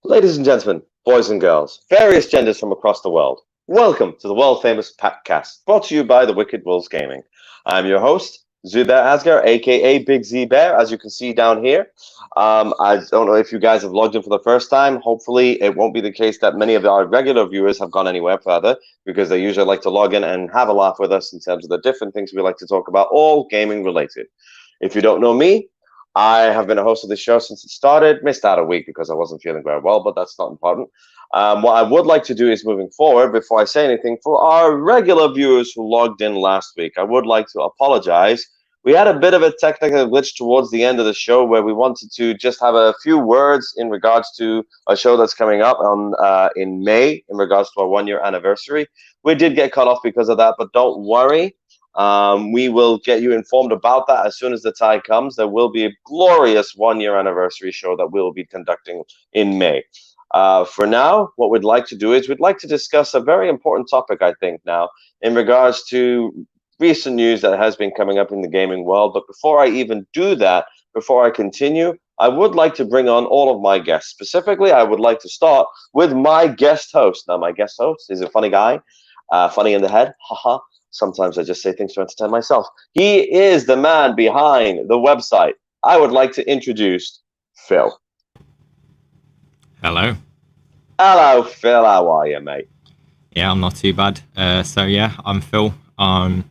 Ladies and gentlemen, boys and girls, various genders from across the world, welcome to the world-famous Packcast, brought to you by the Wicked Wolves Gaming. I'm your host, Zubair Asgar, aka Big Z Bear, as you can see down here. I don't know if you guys have logged in for the first time. Hopefully, it won't be the case that many of our regular viewers have gone anywhere further, because they usually like to log in and have a laugh with us in terms of the different things we like to talk about, all gaming related. If you don't know me, I have been a host of this show since it started. Missed out a week because I wasn't feeling very well, but that's not important. What I would like to do is moving forward, before I say anything, for our regular viewers who logged in last week, I would like to apologize. We had a bit of a technical glitch towards the end of the show where we wanted to just have a few words in regards to a show that's coming up on in May in regards to our 1 year anniversary. We did get cut off because of that, but don't worry. We will get you informed about that as soon as the time comes. There will be a glorious 1 year anniversary show that we'll be conducting in May. For now, what we'd like to do is we'd like to discuss a very important topic, I think, now, in regards to recent news that has been coming up in the gaming world. But before I even do that, before I continue, I would like to bring on all of my guests. Specifically, I would like to start with my guest host. Now, my guest host is a funny guy, funny in the head, haha. Sometimes I just say things to entertain myself. He is the man behind the website. I would like to introduce Phil. Hello. Hello, Phil. How are you, mate? Yeah, I'm not too bad. I'm Phil. I'm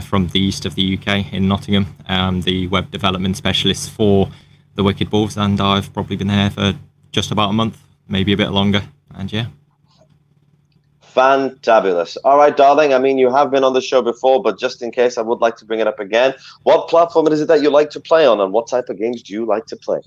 from the east of the UK in Nottingham. I'm the web development specialist for the Wicked Wolves, and I've probably been here for just about a month, maybe a bit longer. And yeah. Fantabulous. All right, darling. I mean, you have been on the show before, but just in case, I would like to bring it up again. What platform is it that you like to play on, and what type of games do you like to play?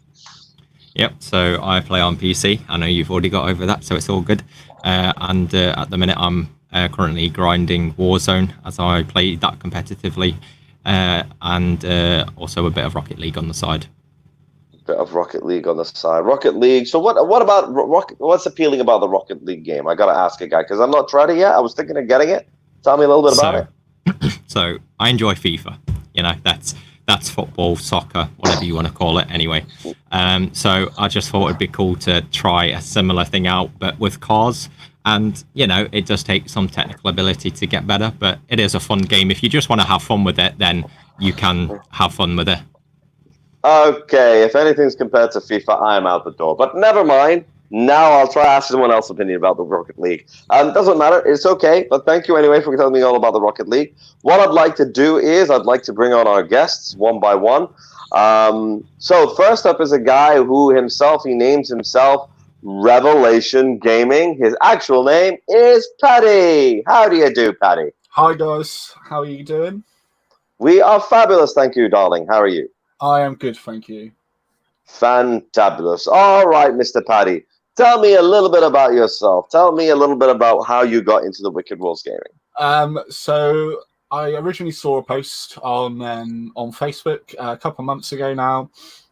Yep, so I play on PC. I know you've already got over that, so it's all good. And at the minute, I'm currently grinding Warzone as I play that competitively, and also a bit of Rocket League on the side. Bit of Rocket League on the side. Rocket League. So what about Rocket? What's appealing about the Rocket League game? I gotta ask a guy because I'm not tried it yet. I was thinking of getting it. Tell me a little bit about it. So I enjoy FIFA. You know, that's football, soccer, whatever you want to call it. Anyway, so I just thought it'd be cool to try a similar thing out, but with cars. And you know, it does take some technical ability to get better, but it is a fun game. If you just want to have fun with it, then you can have fun with it. Okay, if anything's compared to FIFA, I'm out the door. But never mind. Now I'll try to ask someone else's opinion about the Rocket League. Doesn't matter. It's okay. But thank you anyway for telling me all about the Rocket League. What I'd like to do is I'd like to bring on our guests one by one. So first up is a guy who he names himself Revelation Gaming. His actual name is Paddy. How do you do, Paddy? Hi, guys. How are you doing? We are fabulous. Thank you, darling. How are you? I am good, thank you. Fantabulous. All right, Mr. Paddy. Tell me a little bit about yourself. Tell me a little bit about how you got into the Wicked Wolves Gaming. So I originally saw a post on Facebook a couple of months ago now,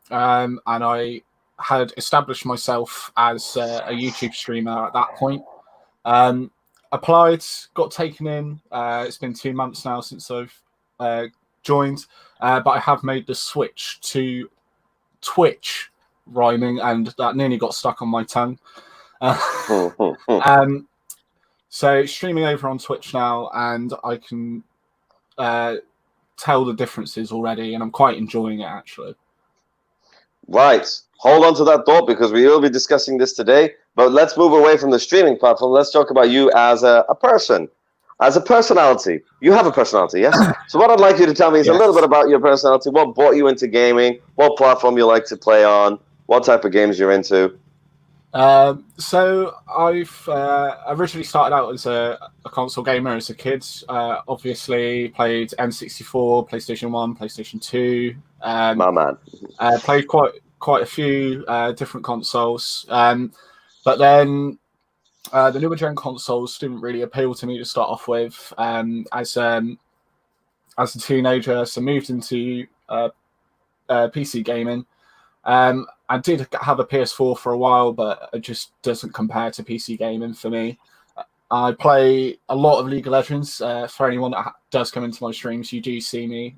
and I had established myself as a YouTube streamer at that point. Applied, got taken in. It's been 2 months now since I've joined, but I have made the switch to Twitch rhyming, and that nearly got stuck on my tongue. So streaming over on Twitch now, and I can tell the differences already, and I'm quite enjoying it actually. Right. Hold on to that thought because we will be discussing this today. But let's move away from the streaming platform. Let's talk about you as a person. As a personality, you have a personality, yes? So what I'd like you to tell me is a little bit about your personality. What brought you into gaming? What platform you like to play on? What type of games you're into? So I've originally started out as a console gamer as a kid. Obviously played N64, PlayStation 1, PlayStation 2. My man. Played quite a few different consoles. But then the newer gen consoles didn't really appeal to me to start off with. As a teenager, so moved into PC gaming. I did have a PS4 for a while, but it just doesn't compare to PC gaming for me. I play a lot of League of Legends. For anyone that does come into my streams, you do see me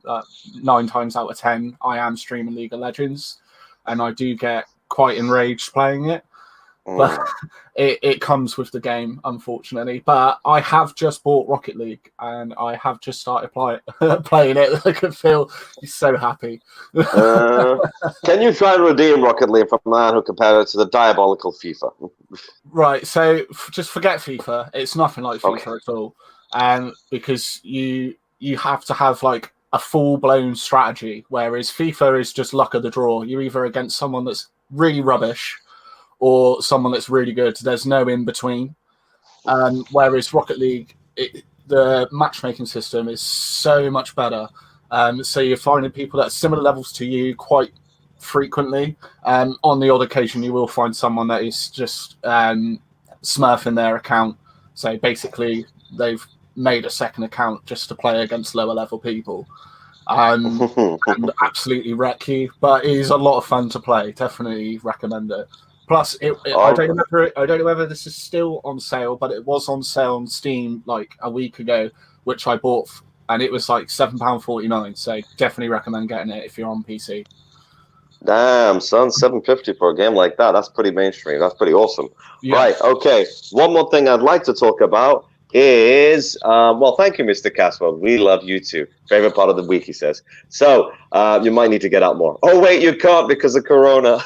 9 times out of 10. I am streaming League of Legends, and I do get quite enraged playing it. but it comes with the game, unfortunately. But I have just bought Rocket League, and I have just started playing it. I can feel he's so happy. Can you try and redeem Rocket League from a man who compared it to the diabolical FIFA? Right, so just forget FIFA. It's nothing like FIFA at all, because you have to have like a full-blown strategy, whereas FIFA is just luck of the draw. You're either against someone that's really rubbish or someone that's really good. There's no in between. Whereas Rocket League, the matchmaking system is so much better. So you're finding people that are similar levels to you quite frequently. On the odd occasion, you will find someone that is just smurfing their account. So basically, they've made a second account just to play against lower level people. And absolutely wreck you. But it is a lot of fun to play. Definitely recommend it. Plus, I don't know whether this is still on sale, but it was on sale on Steam like a week ago, which I bought, and it was like £7.49. So definitely recommend getting it if you're on PC. Damn, son, $7.50 for a game like that. That's pretty mainstream. That's pretty awesome. Yeah. Right, okay. One more thing I'd like to talk about is, well, thank you, Mr. Caswell. We love you too. Favorite part of the week, he says. So, you might need to get out more. Oh, wait, you can't because of Corona.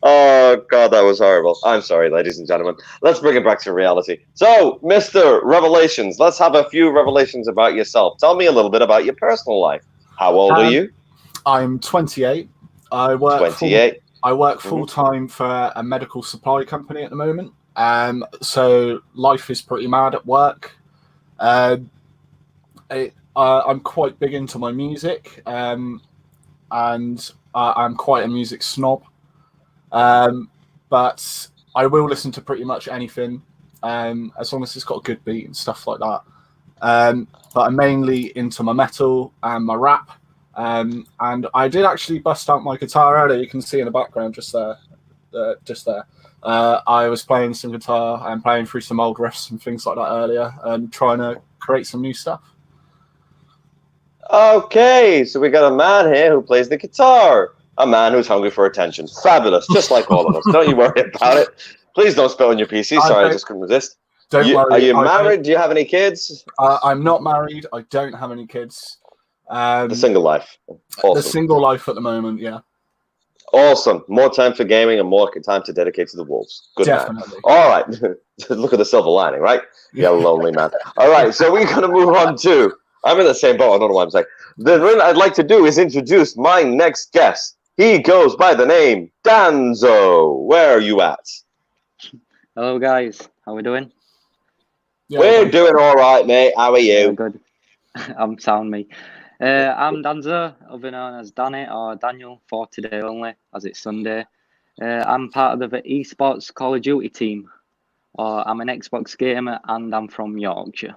Oh, God, that was horrible. I'm sorry, ladies and gentlemen. Let's bring it back to reality. So, Mr. Revelations, let's have a few revelations about yourself. Tell me a little bit about your personal life. How old are you? I'm 28. I work 28. I work full-time for a medical supply company at the moment. So life is pretty mad at work. I'm quite big into my music, and I'm quite a music snob. But I will listen to pretty much anything, as long as it's got a good beat and stuff like that. But I'm mainly into my metal and my rap. And I did actually bust out my guitar earlier. You can see in the background just there. I was playing some guitar and playing through some old riffs and things like that earlier, and trying to create some new stuff. Okay, so we got a man here who plays the guitar. A man who's hungry for attention. Fabulous, just like all of us. Don't you worry about it. Please don't spill on your PC. Sorry, I just couldn't resist. Don't worry. Are you married? Do you have any kids? I'm not married. I don't have any kids. The single life. Awesome. The single life at the moment, yeah. Awesome. More time for gaming and more time to dedicate to the Wolves. Good Definitely. man. All right. Look at the silver lining, right? Yeah, lonely man. All right, so we're going to move on to... I'm in the same boat. I don't know what I'm saying. The thing I'd like to do is introduce my next guest. He goes by the name Danzo. Where are you at? Hello, guys. How we doing? Yeah, We're doing all right, mate. How are you? Good. I'm sound, me. I'm Danzo, other known as Danny or Daniel for today only, as it's Sunday. I'm part of the esports Call of Duty team. I'm an Xbox gamer and I'm from Yorkshire.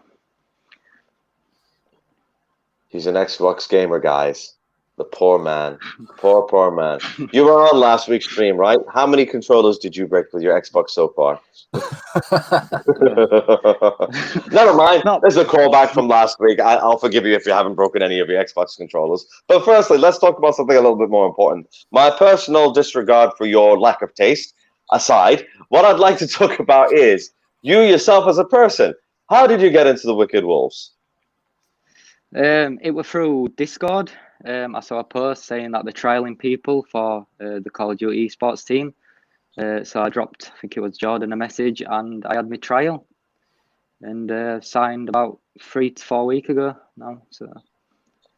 He's an Xbox gamer, guys. The poor man. Poor man. You were on last week's stream, right? How many controllers did you break with your Xbox so far? Never mind. There's a callback from last week. I'll forgive you if you haven't broken any of your Xbox controllers. But firstly, let's talk about something a little bit more important. My personal disregard for your lack of taste aside, what I'd like to talk about is you yourself as a person. How did you get into the Wicked Wolves? It was through Discord. I saw a post saying that they're trialing people for the Call of Duty esports team. So I dropped, I think it was Jordan, a message, and I had my trial. And signed about 3 to 4 weeks ago now. So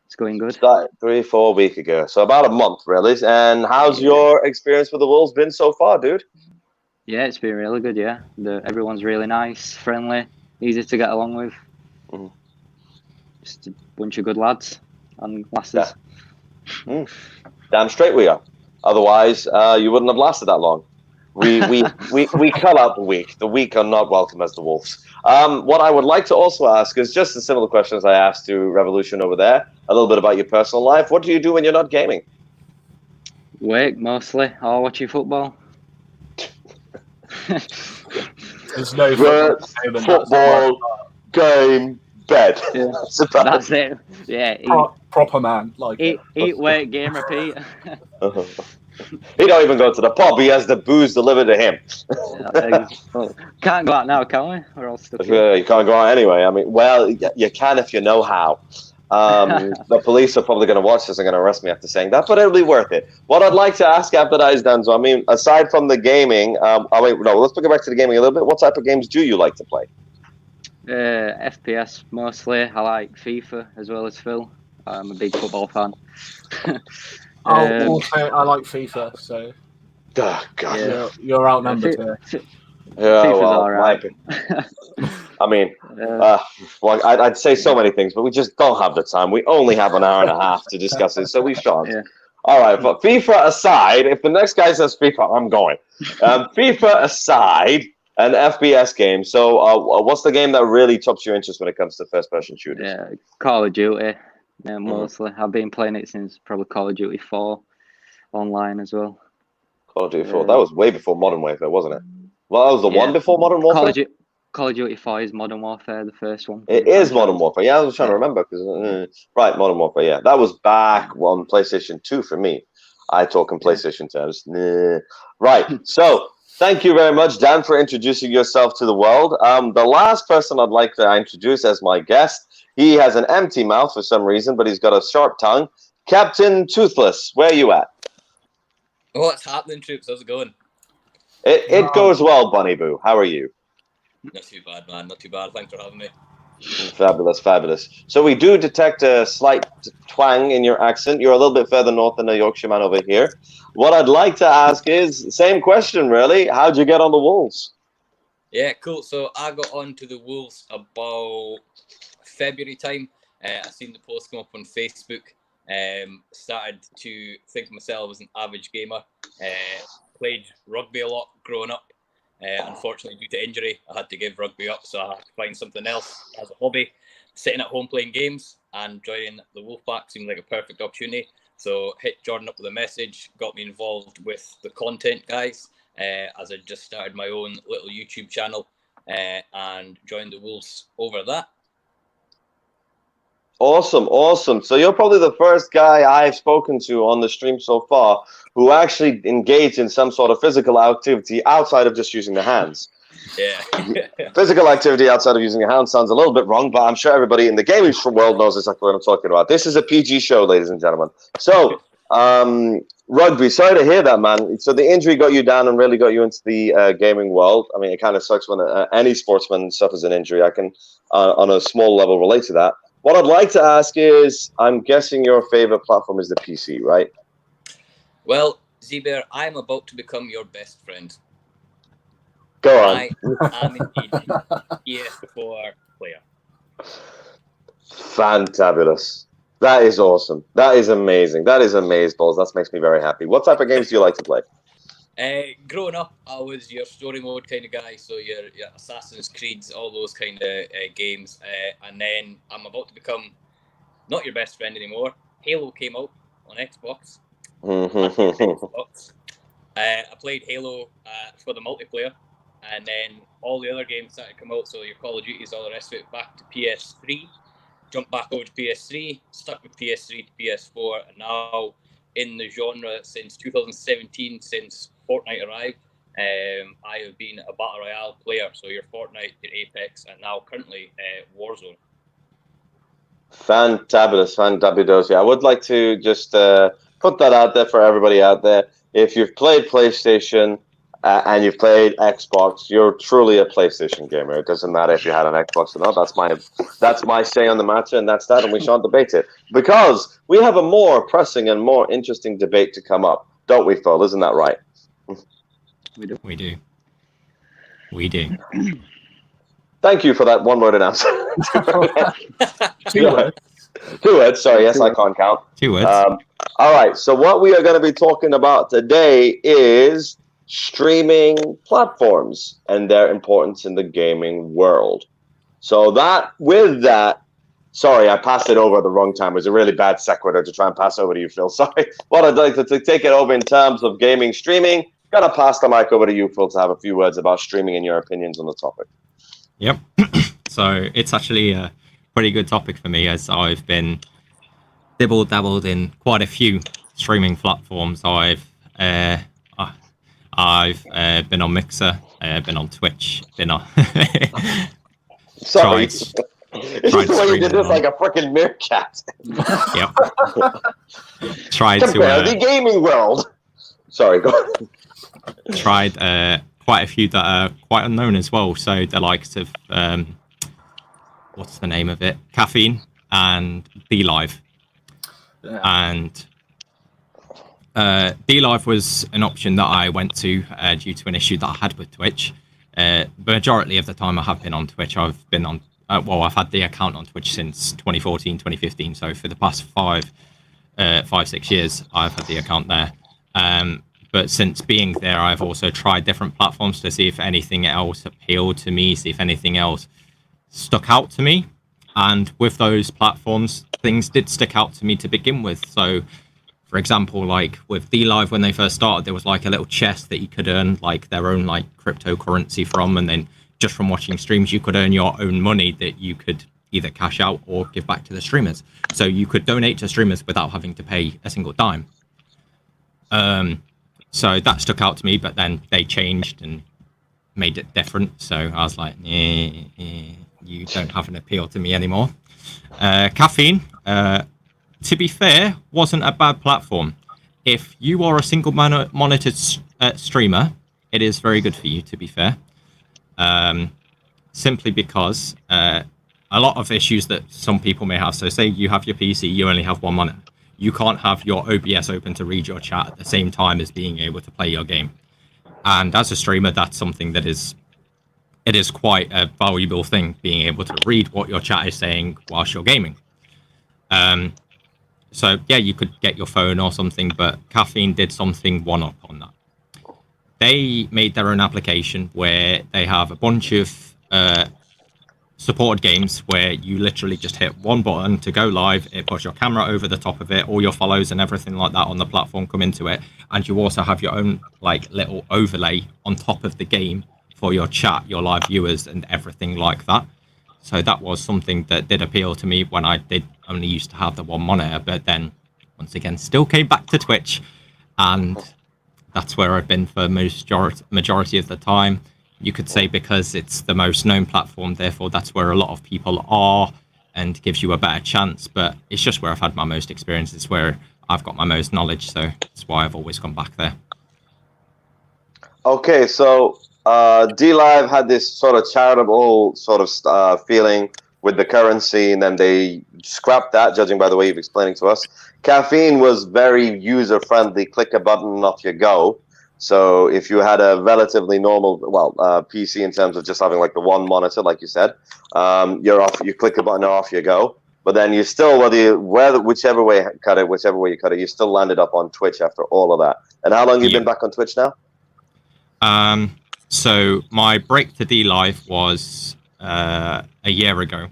it's going good. Started 3-4 weeks ago. So about a month, really. And how's your experience with the Wolves been so far, dude? Yeah, it's been really good, yeah. Everyone's really nice, friendly, easy to get along with. Just a bunch of good lads and lasses. Yeah. Damn straight we are. Otherwise, you wouldn't have lasted that long. We cut out the weak. The weak are not welcome as the Wolves. What I would like to also ask is just a similar question as I asked to Revolution over there. A little bit about your personal life. What do you do when you're not gaming? Work mostly, or watching football. There's no football, game, bed. Yeah. That's it. Yeah. Proper man. Like eat, work, game, repeat. He don't even go to the pub. He has the booze delivered to him. Well, can't go out now, can we? We're all stuck here. You can't go out anyway. I mean, well, you can if you know how. The police are probably going to watch this and going to arrest me after saying that, but it'll be worth it. What I'd like to ask after that is, Danzo, I mean, aside from the gaming, let's get back to the gaming a little bit. What type of games do you like to play? FPS mostly. I like FIFA as well as Phil. I'm a big football fan. Also, I like FIFA, so Oh, God. yeah. you're outnumbered here. Yeah, FIFA's well, alright. I mean, well, I'd say so many things, but we just don't have the time. We only have an hour and a half to discuss it, so we shan't. Yeah. All right, but FIFA aside, if the next guy says FIFA, I'm going. FIFA aside, an FPS game. So what's the game that really tops your interest when it comes to first-person shooters? Yeah, Call of Duty. Yeah, mostly. I've been playing it since probably Call of Duty 4 online as well. Call of Duty 4. That was way before Modern Warfare, wasn't it? Well, that was the one before Modern Warfare? Call of Duty 4 is Modern Warfare, the first one. It is Modern Warfare. Yeah, I was trying to remember. Right, Modern Warfare, yeah. That was back on PlayStation 2 for me. I talk in PlayStation terms. Right, so thank you very much, Dan, for introducing yourself to the world. The last person I'd like to introduce as my guest, he has an empty mouth for some reason, but he's got a sharp tongue. Captain Toothless, where are you at? What's happening, troops? How's it going? It goes well, Bunny Boo. How are you? Not too bad, man. Not too bad. Thanks for having me. Fabulous, fabulous. So we do detect a slight twang in your accent. You're a little bit further north than a Yorkshireman over here. What I'd like to ask is, same question, really. How'd you get on the Wolves? Yeah, cool. So I got on to the Wolves about February time. I seen the post come up on Facebook. Started to think of myself as an average gamer. Played rugby a lot growing up. Unfortunately, due to injury, I had to give rugby up, so I had to find something else as a hobby. Sitting at home playing games and joining the Wolfpack seemed like a perfect opportunity. So hit Jordan up with a message, got me involved with the content guys, as I just started my own little YouTube channel and joined the Wolves over that. Awesome, awesome. So you're probably the first guy I've spoken to on the stream so far who actually engaged in some sort of physical activity outside of just using the hands. Yeah. Physical activity outside of using your hands sounds a little bit wrong, but I'm sure everybody in the gaming world knows exactly what I'm talking about. This is a PG show, ladies and gentlemen. So, rugby, sorry to hear that, man. So the injury got you down and really got you into the gaming world. I mean, it kind of sucks when any sportsman suffers an injury. I can, on a small level, relate to that. What I'd like to ask is, I'm guessing your favorite platform is the PC, right? Well, Z-Bear, I'm about to become your best friend. Go on. I am indeed PS4 player. Fantabulous. That is awesome. That is amazing. That is amazeballs. That makes me very happy. What type of games do you like to play? Growing up, I was your story mode kind of guy, so your Assassin's Creeds, all those kind of games. And then I'm about to become not your best friend anymore. Halo came out on Xbox. I played Halo for the multiplayer, and then all the other games started to come out. So your Call of Duties, all the rest of it, back to PS3. Jumped back over to PS3, stuck with PS3 to PS4, and now in the genre since 2017, since Fortnite arrived. I have been a Battle Royale player, so your Fortnite, your Apex, and now currently Warzone. Fantabulous, fantabulous. Yeah, I would like to just put that out there for everybody out there. If you've played PlayStation and you've played Xbox, you're truly a PlayStation gamer. It doesn't matter if you had an Xbox or not. That's my say on the matter, and that's that, and we shan't debate it. Because we have a more pressing and more interesting debate to come up, don't we, Phil? Isn't that right? We do. Thank you for that one-worded answer. Two words. 2 words, sorry, yes, I can't count. 2 words. All right, so what we are going to be talking about today is streaming platforms and their importance in the gaming world. So sorry, I passed it over at the wrong time. It was a really bad sequitur to try and pass over to you, Phil. Sorry. What I'd like to take it over in terms of gaming streaming. Gonna pass the mic over to you, Phil, to have a few words about streaming and your opinions on the topic. Yep. So it's actually a pretty good topic for me, as I've been dabbled in quite a few streaming platforms. I've I've been on Mixer, been on Twitch, been on. Sorry. Tried It's just the way you did streaming this on- like a freaking meerkat. Yep. Tried Compare the to gaming world. Sorry, go on. tried quite a few that are quite unknown as well. So the likes of what's the name of it? Caffeine and D Live. Yeah. And D Live was an option that I went to due to an issue that I had with Twitch. Majority of the time I have been on Twitch. I've been on I've had the account on Twitch since 2014, 2015. So for the past 5-6 years, I've had the account there. But since being there, I've also tried different platforms to see if anything else appealed to me, see if anything else stuck out to me. And with those platforms, things did stick out to me to begin with. So, for example, like with D Live, when they first started, there was like a little chest that you could earn like their own like cryptocurrency from. And then just from watching streams, you could earn your own money that you could either cash out or give back to the streamers. So you could donate to streamers without having to pay a single dime. So that stuck out to me, but then they changed and made it different. So I was like, you don't have an appeal to me anymore. Caffeine, to be fair, wasn't a bad platform. If you are a single monitored streamer, it is very good for you, to be fair. Simply because a lot of issues that some people may have. So say you have your PC, you only have one monitor. You can't have your OBS open to read your chat at the same time as being able to play your game. And as a streamer, that's something that is quite a valuable thing, being able to read what your chat is saying whilst you're gaming. So yeah, you could get your phone or something, but Caffeine did something one-up on that. They made their own application where they have a bunch of supported games where you literally just hit one button to go live. It puts your camera over the top of it, all your follows and everything like that on the platform come into it, and you also have your own like little overlay on top of the game for your chat, your live viewers, and everything like that. So that was something that did appeal to me when I did only used to have the one monitor, but then once again still came back to Twitch, and that's where I've been for majority of the time. You could say because it's the most known platform, therefore that's where a lot of people are and gives you a better chance. But it's just where I've had my most experience. It's where I've got my most knowledge. So that's why I've always gone back there. Okay, so D Live had this sort of charitable sort of feeling with the currency, and then they scrapped that, judging by the way you've explaining to us. Caffeine was very user-friendly, click a button and off you go. So if you had a relatively normal, PC in terms of just having like the one monitor, like you said, you're off. You click a button and off you go. But then you still, whichever way you cut it, you still landed up on Twitch after all of that. And how long have you been back on Twitch now? So my break to D Live was a year ago,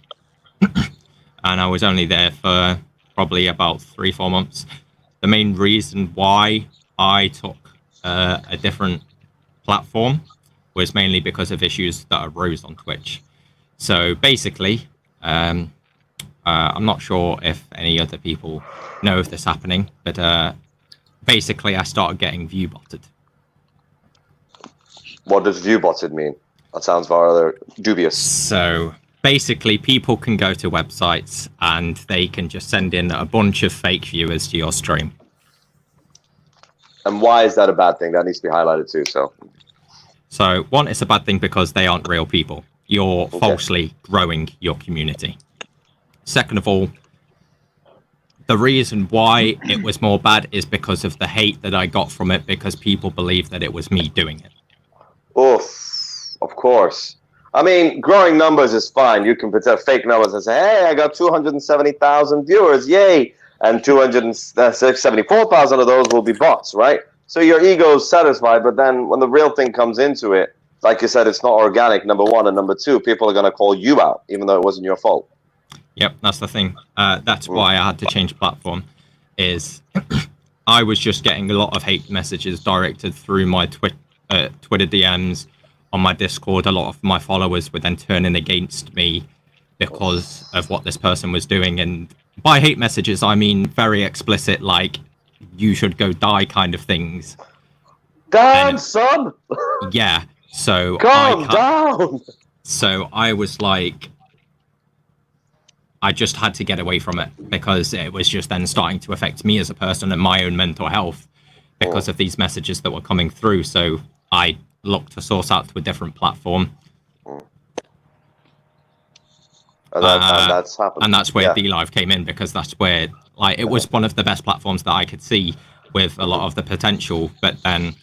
and I was only there for probably about 3-4 months. The main reason why I took a different platform was mainly because of issues that arose on Twitch. So basically, I'm not sure if any other people know of this happening, but basically I started getting view botted. What does view botted mean? That sounds rather dubious. So basically people can go to websites and they can just send in a bunch of fake viewers to your stream. And why is that a bad thing? That needs to be highlighted too. So one, it's a bad thing because they aren't real people. You're falsely growing your community. Second of all, the reason why it was more bad is because of the hate that I got from it, because people believed that it was me doing it. Oof, of course. I mean, growing numbers is fine. You can put fake numbers and say, hey, I got 270,000 viewers, yay. And 274,000 of those will be bots, right? So your ego is satisfied, but then when the real thing comes into it, like you said, it's not organic, number one, and number two, people are going to call you out, even though it wasn't your fault. Yep, that's the thing. That's why I had to change platform, is I was just getting a lot of hate messages directed through my Twitter DMs, on my Discord. A lot of my followers were then turning against me because of what this person was doing. And by hate messages, I mean very explicit, like, you should go die kind of things. Damn, And son! yeah, so Calm down! So I was like, I just had to get away from it because it was just then starting to affect me as a person and my own mental health because of these messages that were coming through. So I looked to source out to a different platform. And that's happened. And that's where DLive came in, because that's where, like, it was one of the best platforms that I could see with a lot of the potential. But then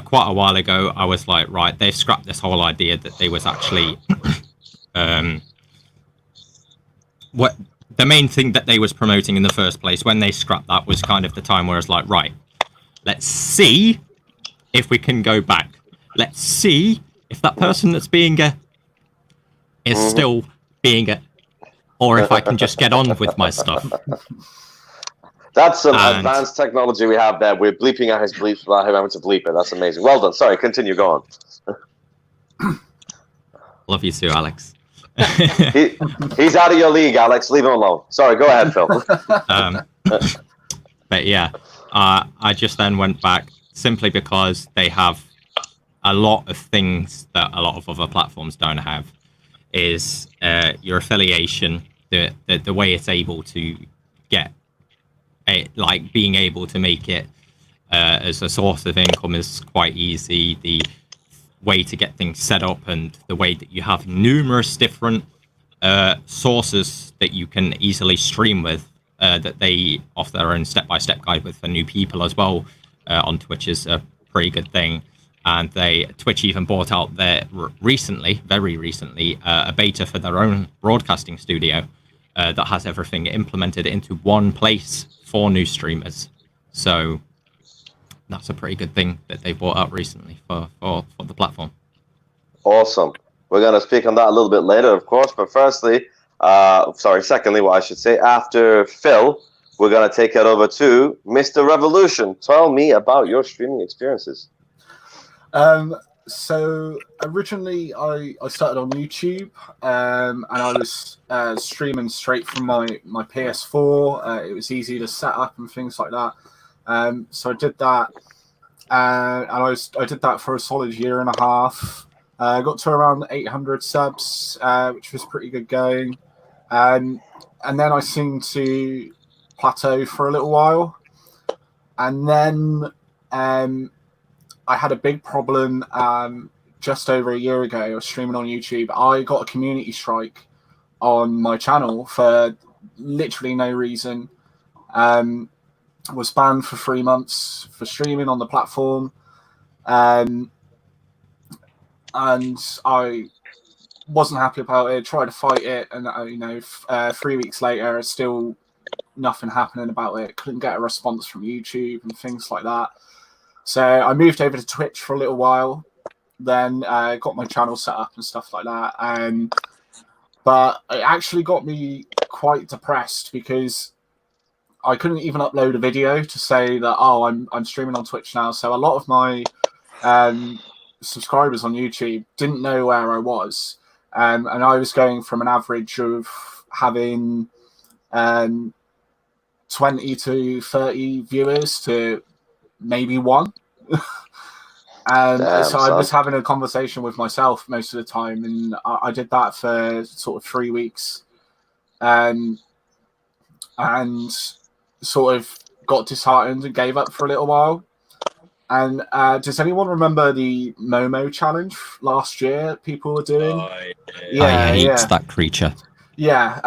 quite a while ago, I was like, right, they've scrapped this whole idea that they was actually what the main thing that they was promoting in the first place. When they scrapped that was kind of the time where it's like, right, let's see if we can go back. Let's see if that person that's being a is still being a, or if I can just get on with my stuff. That's some advanced technology we have there. We're bleeping out his bleeps without him having to bleep it. That's amazing. Well done. Sorry, continue. Go on. Love you too, Alex. He's out of your league, Alex. Leave him alone. Sorry, go ahead, Phil. But yeah, I just then went back simply because they have a lot of things that a lot of other platforms don't have. Is your affiliation, the way it's able to get it, like being able to make it as a source of income is quite easy. The way to get things set up and the way that you have numerous different sources that you can easily stream with, that they offer their own step-by-step guide with for new people as well on Twitch is a pretty good thing. And Twitch even bought out very recently, a beta for their own broadcasting studio that has everything implemented into one place for new streamers. So that's a pretty good thing that they bought out recently for the platform. Awesome. We're going to speak on that a little bit later, of course. But secondly, what I should say, after Phil, we're going to take it over to Mr. Revolution. Tell me about your streaming experiences. So originally I started on YouTube, and I was streaming straight from my PS4. It was easy to set up and things like that. So I did that, and I did that for a solid year and a half. I got to around 800 subs, which was pretty good going. And then I seemed to plateau for a little while, and then I had a big problem just over a year ago. I was streaming on YouTube. I got a community strike on my channel for literally no reason. Was banned for 3 months for streaming on the platform. And I wasn't happy about it, tried to fight it. And, 3 weeks later, still nothing happening about it. Couldn't get a response from YouTube and things like that. So I moved over to Twitch for a little while, then got my channel set up and stuff like that. But it actually got me quite depressed because I couldn't even upload a video to say that, I'm streaming on Twitch now. So a lot of my subscribers on YouTube didn't know where I was. And I was going from an average of having 20 to 30 viewers to maybe one. And so I was having a conversation with myself most of the time, and I did that for sort of 3 weeks, and sort of got disheartened and gave up for a little while. And does anyone remember the Momo challenge last year people were doing? I hate that creature. Yeah.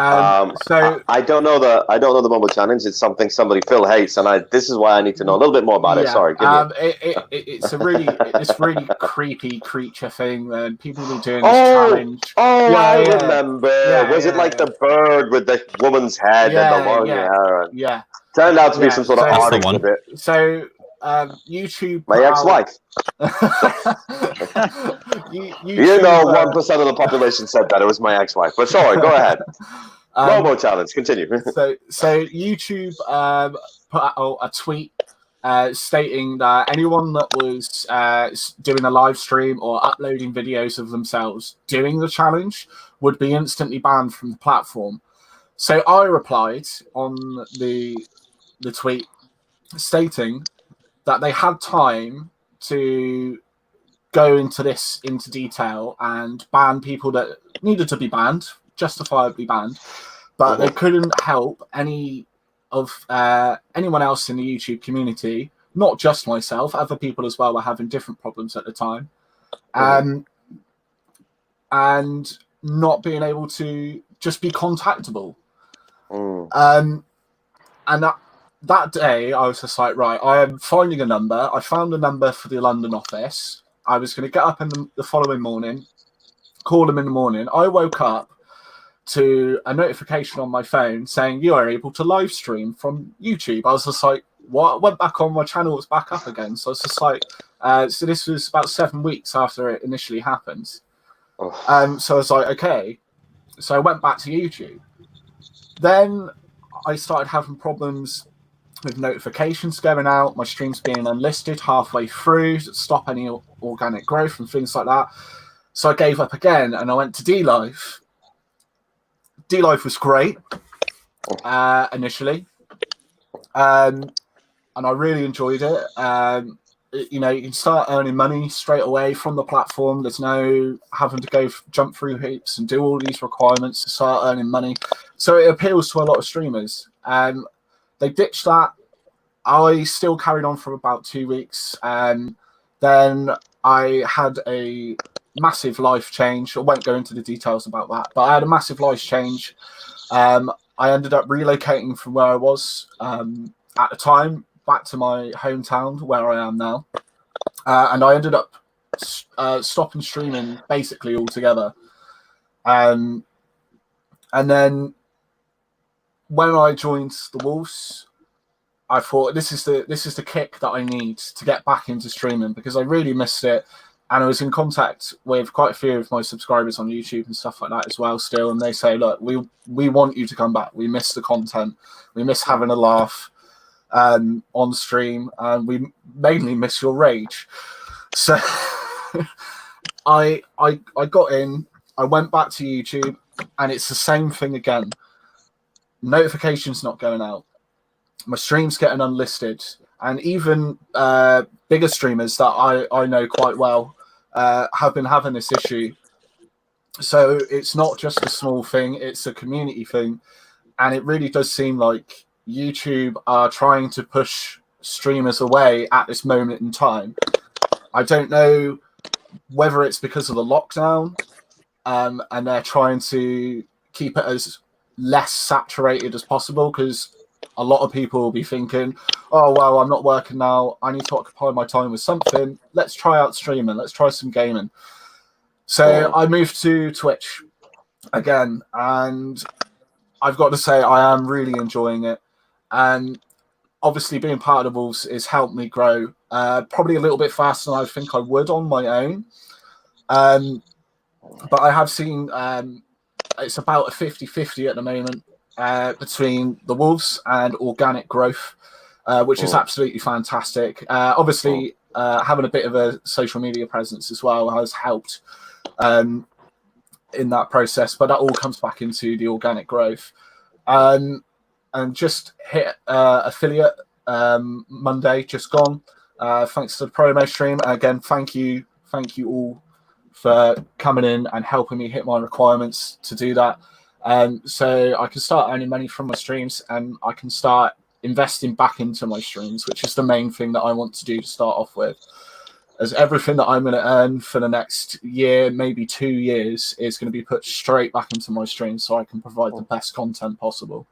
So I don't know the Momo challenge. It's something Phil hates, and this is why I need to know a little bit more about it. Sorry, it's a really creepy creature thing that people were doing this challenge. I remember. Was it like the bird with the woman's head and the long hair? Yeah. Turned out to be some sort of art exhibit. So YouTube. My ex-wife. 1% of the population said that it was my ex-wife. But sorry, go ahead. Momo challenge. Continue. So YouTube put out a tweet stating that anyone that was doing a live stream or uploading videos of themselves doing the challenge would be instantly banned from the platform. So I replied on the tweet stating that they had time to go into detail and ban people that needed to be banned, justifiably banned, but they couldn't help anyone else in the YouTube community, not just myself, other people as well were having different problems at the time. And not being able to just be contactable. And that day, I was just like, right, I am finding a number. I found a number for the London office. I was going to get up in the following morning, call them in the morning. I woke up to a notification on my phone saying you are able to live stream from YouTube. I was just like, what? I went back on, my channel was back up again. So I was just like, so this was about 7 weeks after it initially happened. So I was like, okay. So I went back to YouTube. Then I started having problems with notifications going out, my streams being unlisted halfway through, stop any organic growth and things like that. So I gave up again and I went to DLive. DLive was great initially. And I really enjoyed it. You know, you can start earning money straight away from the platform. There's no having to jump through hoops and do all these requirements to start earning money. So it appeals to a lot of streamers. They ditched that. I still carried on for about 2 weeks. Then I had a massive life change. I won't go into the details about that, but I had a massive life change. I ended up relocating from where I was at the time back to my hometown where I am now. And I ended up stopping streaming basically altogether. And then when I joined the Wolves, I thought this is the kick that I need to get back into streaming because I really missed it. And I was in contact with quite a few of my subscribers on YouTube and stuff like that as well still. And they say, look, we want you to come back. We miss the content. We miss having a laugh on stream. And we mainly miss your rage. So I got in, I went back to YouTube and it's the same thing again. Notifications not going out. My stream's getting unlisted. And even bigger streamers that I know quite well have been having this issue. So it's not just a small thing, it's a community thing. And it really does seem like YouTube are trying to push streamers away at this moment in time. I don't know whether it's because of the lockdown and they're trying to keep it as less saturated as possible because a lot of people will be thinking, oh, well, I'm not working now. I need to occupy my time with something. Let's try out streaming. Let's try some gaming. So I moved to Twitch again, and I've got to say I am really enjoying it. And obviously being part of the Wolves has helped me grow probably a little bit faster than I think I would on my own. But I have seen it's about a 50-50 at the moment between the Wolves and organic growth, which is absolutely fantastic. Obviously, having a bit of a social media presence as well has helped in that process, but that all comes back into the organic growth. And just hit affiliate Monday, just gone. Thanks to the promo stream. Again, thank you all for coming in and helping me hit my requirements to do that. So I can start earning money from my streams and I can start investing back into my streams, which is the main thing that I want to do to start off with. As everything that I'm going to earn for the next year, maybe 2 years, is going to be put straight back into my streams so I can provide the best content possible.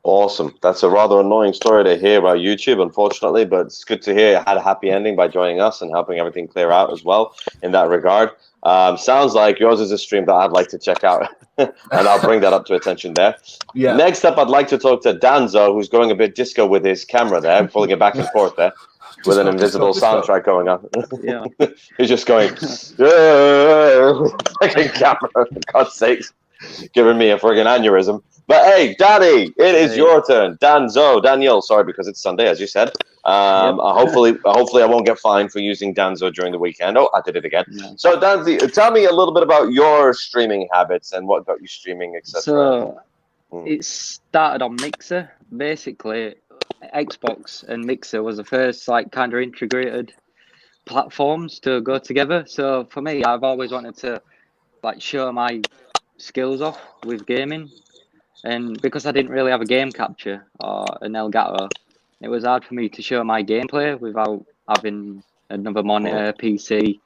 Awesome. That's a rather annoying story to hear about YouTube, unfortunately, but it's good to hear it had a happy ending by joining us and helping everything clear out as well in that regard. Sounds like yours is a stream that I'd like to check out, and I'll bring that up to attention there. Yeah. Next up, I'd like to talk to Danzo, who's going a bit disco with his camera there, pulling it back and forth there, with an invisible soundtrack going on. Yeah. He's just going, like a camera, for God's sakes, giving me a friggin' aneurysm. But hey, Danny, it is your turn. Daniel, sorry, because it's Sunday, as you said. Hopefully I won't get fined for using Danzo during the weekend. Oh, I did it again. Yeah. So, Danzy, tell me a little bit about your streaming habits and what got you streaming, etc. So, it started on Mixer. Basically, Xbox and Mixer was the first like kind of integrated platforms to go together. So for me, I've always wanted to like show my skills off with gaming, and because I didn't really have a game capture or an Elgato, it was hard for me to show my gameplay without having another monitor, PC.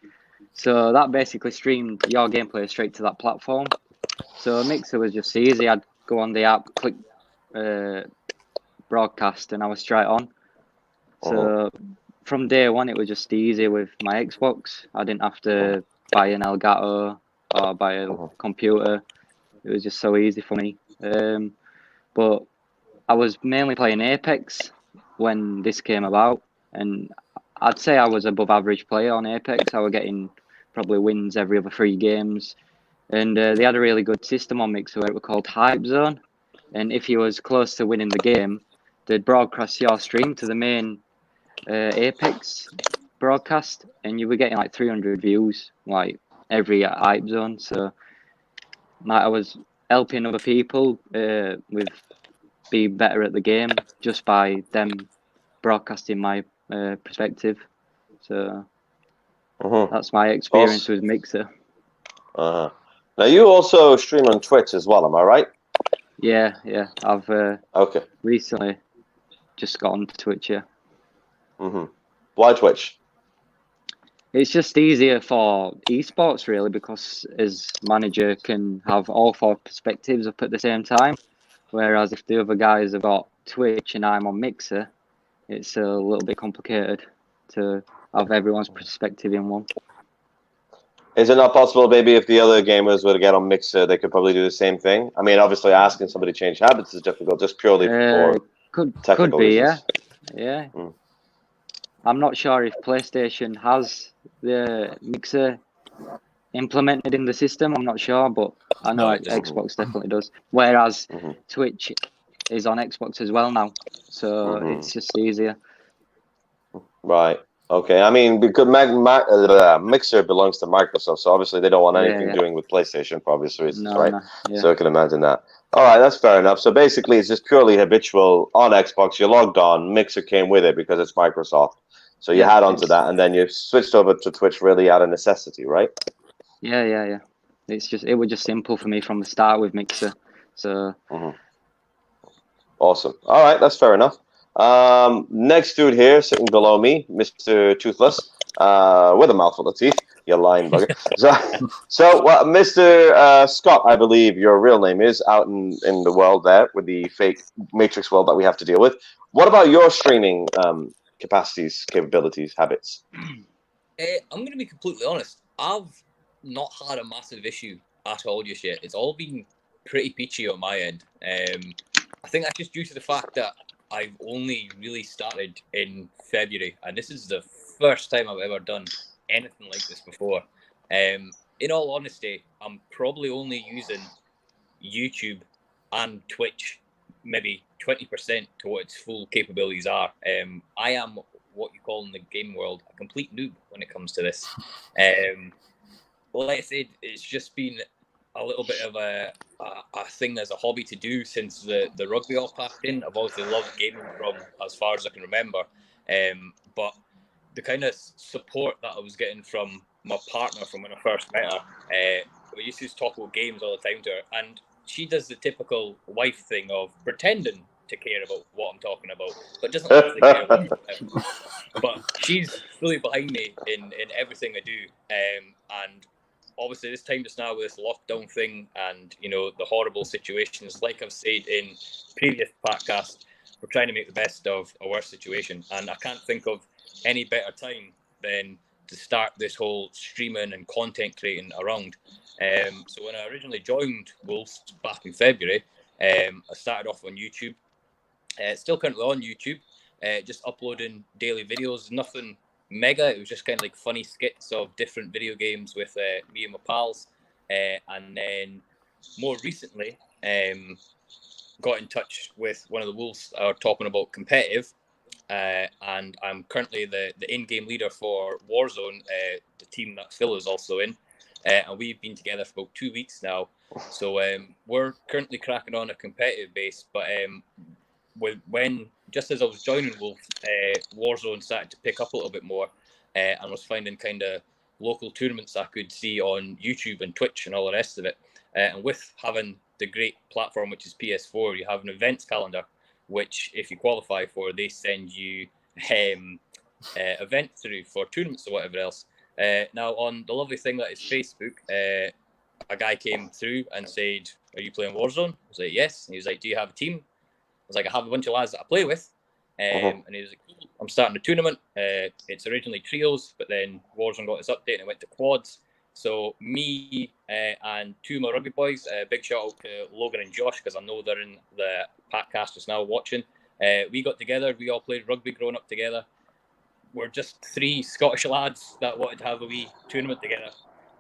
So that basically streamed your gameplay straight to that platform. So Mixer was just easy. I'd go on the app, click broadcast, and I was straight on. So from day one, it was just easy with my Xbox. I didn't have to buy an Elgato or buy a computer. It was just so easy for me. But I was mainly playing Apex when this came about, and I'd say I was above average player on Apex. I was getting probably wins every other 3 games, and they had a really good system on Mixer where it was called Hype Zone, and if you was close to winning the game, they'd broadcast your stream to the main Apex broadcast, and you were getting like 300 views like every Hype Zone. So I was helping other people with be better at the game just by them broadcasting my perspective. So that's my experience with Mixer. Now you also stream on Twitch as well, am I right? Yeah. I've okay. recently just got on Twitch. Yeah. Why Twitch? It's just easier for esports really, because as manager can have all 4 perspectives up at the same time. Whereas if the other guys have got Twitch and I'm on Mixer, it's a little bit complicated to have everyone's perspective in one. Is it not possible, maybe, if the other gamers were to get on Mixer, they could probably do the same thing? I mean, obviously, asking somebody to change habits is difficult, just purely for technical reasons. Yeah. I'm not sure if PlayStation has the Mixer implemented in the system. I'm not sure, but I know Xbox definitely does. Whereas Twitch is on Xbox as well now, so it's just easier. Right. Okay. I mean, because Mixer belongs to Microsoft, so obviously they don't want anything doing with PlayStation for obvious reasons, right? So I can imagine that. All right, that's fair enough. So basically, it's just purely habitual on Xbox. You logged on, Mixer came with it because it's Microsoft. So you had onto that, and then you switched over to Twitch really out of necessity, right? Yeah. It was just simple for me from the start with Mixer. So awesome. All right, that's fair enough. Next dude here, sitting below me, Mr. Toothless, with a mouthful of teeth. You lying bugger. so Mr. Scott, I believe your real name is, out in the world there with the fake Matrix world that we have to deal with. What about your streaming capacities, capabilities, habits? I'm going to be completely honest. I've not had a massive issue at all just yet. It's all been pretty peachy on my end. I think that's just due to the fact that I've only really started in February, and this is the first time I've ever done anything like this before. In all honesty, I'm probably only using YouTube and Twitch maybe 20% to what its full capabilities are. I am what you call in the game world a complete noob when it comes to this. Like I said, it's just been a little bit of a thing as a hobby to do since the rugby all packed in. I've obviously loved gaming from as far as I can remember. But the kind of support that I was getting from my partner from when I first met her, we used to talk about games all the time to her, and she does the typical wife thing of pretending to care about what I'm talking about, but doesn't actually care about it. But she's fully behind me in everything I do. And obviously this time just now with this lockdown thing and, you know, the horrible situations, like I've said in previous podcasts, we're trying to make the best of a worse situation. And I can't think of any better time than to start this whole streaming and content creating around. So when I originally joined Wolves back in February, I started off on YouTube. Still currently on YouTube, just uploading daily videos, nothing mega. It was just kind of like funny skits of different video games with me and my pals. And then more recently, got in touch with one of the Wolves talking about competitive. And I'm currently the in-game leader for Warzone, the team that Phil is also in. And we've been together for about 2 weeks now. So we're currently cracking on a competitive base, but when just as I was joining Wolf, Warzone started to pick up a little bit more, and was finding kind of local tournaments I could see on YouTube and Twitch and all the rest of it. And with having the great platform, which is PS4, you have an events calendar, which if you qualify for, they send you events through for tournaments or whatever else. Now, on the lovely thing that is Facebook, a guy came through and said, "Are you playing Warzone?" I was like, "Yes." And he was like, "Do you have a team?" I was like, "I have a bunch of lads that I play with." And he was like, "Cool, I'm starting a tournament. It's originally trios, but then Warzone got its update and it went to quads. So me and two of my rugby boys, big shout out to Logan and Josh, because I know they're in the Packcast just now watching. We got together, we all played rugby growing up together. We're just three Scottish lads that wanted to have a wee tournament together.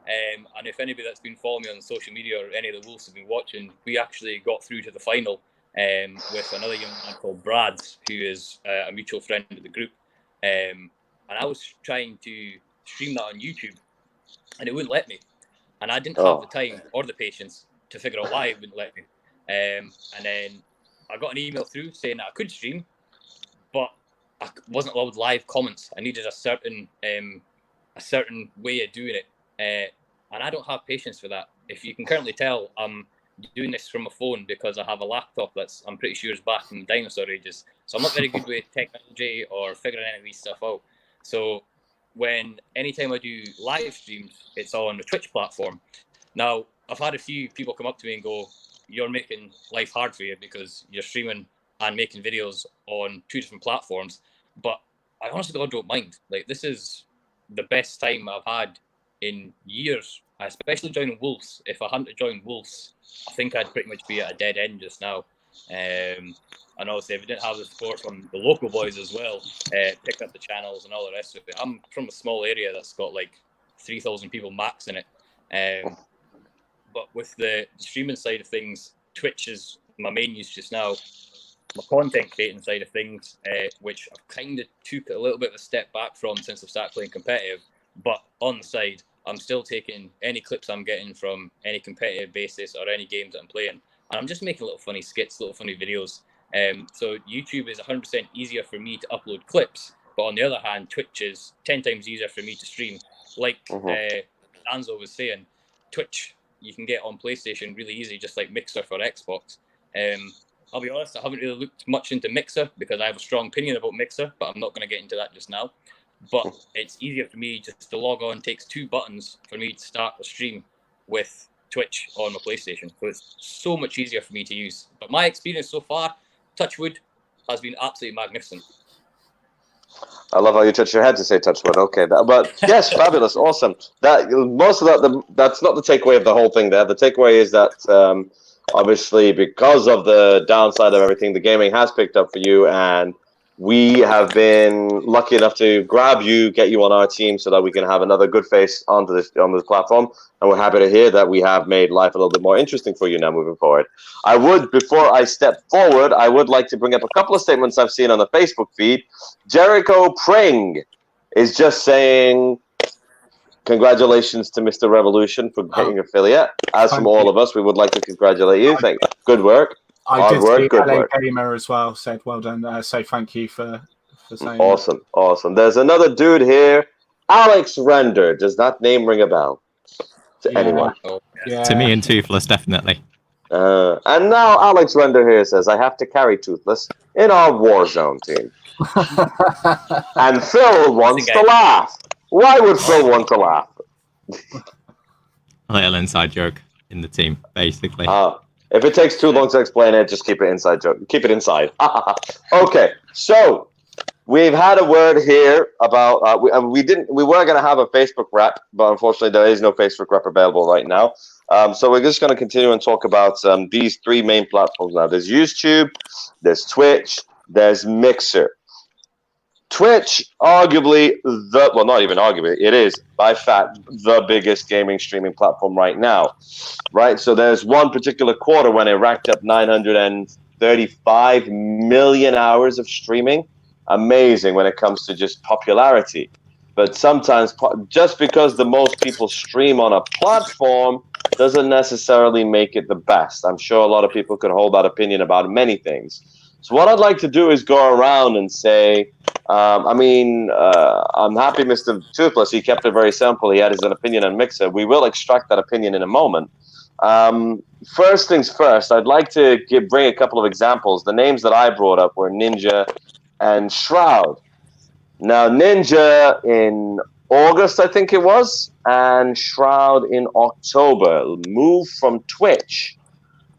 And if anybody that's been following me on social media or any of the Wolves have been watching, we actually got through to the final with another young man called Brad, who is a mutual friend of the group. And I was trying to stream that on YouTube, and it wouldn't let me. And I didn't have the time or the patience to figure out why it wouldn't let me. And then I got an email through saying that I could stream, but I wasn't allowed live comments. I needed a certain way of doing it. And I don't have patience for that. If you can currently tell, I'm doing this from a phone because I have a laptop that's, I'm pretty sure, is back from the dinosaur ages. So I'm not very good with technology or figuring any of these stuff out. So anytime I do live streams, it's on the Twitch platform. Now, I've had a few people come up to me and go, "You're making life hard for you because you're streaming and making videos on two different platforms." But I honestly don't mind. Like, this is the best time I've had in years, especially joining Wolves. If I hadn't joined Wolves, I think I'd pretty much be at a dead end just now. And obviously, if I didn't have the support from the local boys as well, picking up the channels and all the rest of it. I'm from a small area that's got like 3,000 people max in it. But with the streaming side of things, Twitch is my main use just now. My content creating side of things, which I've kind of took a little bit of a step back from since I've started playing competitive. But on the side, I'm still taking any clips I'm getting from any competitive basis or any games that I'm playing, and I'm just making little funny skits, little funny videos. So YouTube is 100% easier for me to upload clips, but on the other hand, Twitch is 10 times easier for me to stream. Like Danzo was saying, Twitch you can get on PlayStation really easy, just like Mixer for Xbox. I'll be honest, I haven't really looked much into Mixer because I have a strong opinion about Mixer, but I'm not going to get into that just now. But it's easier for me just to log on. It takes 2 buttons for me to start a stream with Twitch on my PlayStation. So it's so much easier for me to use. But my experience so far, touch wood, has been absolutely magnificent. I love how you touch your head to say touch wood. Okay, but yes, fabulous, awesome. That's not the takeaway of the whole thing there. The takeaway is that obviously because of the downside of everything, the gaming has picked up for you, and we have been lucky enough to grab you, get you on our team so that we can have another good face on this platform. And we're happy to hear that we have made life a little bit more interesting for you now moving forward. Before I step forward, I would like to bring up a couple of statements I've seen on the Facebook feed. Jericho Pring is just saying, congratulations to Mr. Revolution for getting affiliate. As from all of us, we would like to congratulate you. Good work. I did see LA Gamer as well said well done. Say thank you for saying awesome, that. Awesome. There's another dude here, Alex Render. Does that name ring a bell to anyone? Yeah. To me and Toothless, definitely. And now Alex Render here says, I have to carry Toothless in our Warzone team. And Phil wants to laugh. Why would Phil want to laugh? A little inside joke in the team, basically. If it takes too long to explain it, just keep it inside joke. Keep it inside. Okay, so we've had a word here about we were going to have a Facebook rep, but unfortunately there is no Facebook rep available right now. So we're just going to continue and talk about these 3 main platforms now. There's YouTube, there's Twitch, there's Mixer. Twitch, arguably not even arguably, it is by fact the biggest gaming streaming platform right now, right? So there's one particular quarter when it racked up 935 million hours of streaming. Amazing when it comes to just popularity. But sometimes just because the most people stream on a platform doesn't necessarily make it the best. I'm sure a lot of people could hold that opinion about many things. So what I'd like to do is go around and say, I'm happy Mr. Toothless, he kept it very simple. He had his own opinion on Mixer. We will extract that opinion in a moment. First things first, I'd like to bring a couple of examples. The names that I brought up were Ninja and Shroud. Now, Ninja in August, I think it was, and Shroud in October moved from Twitch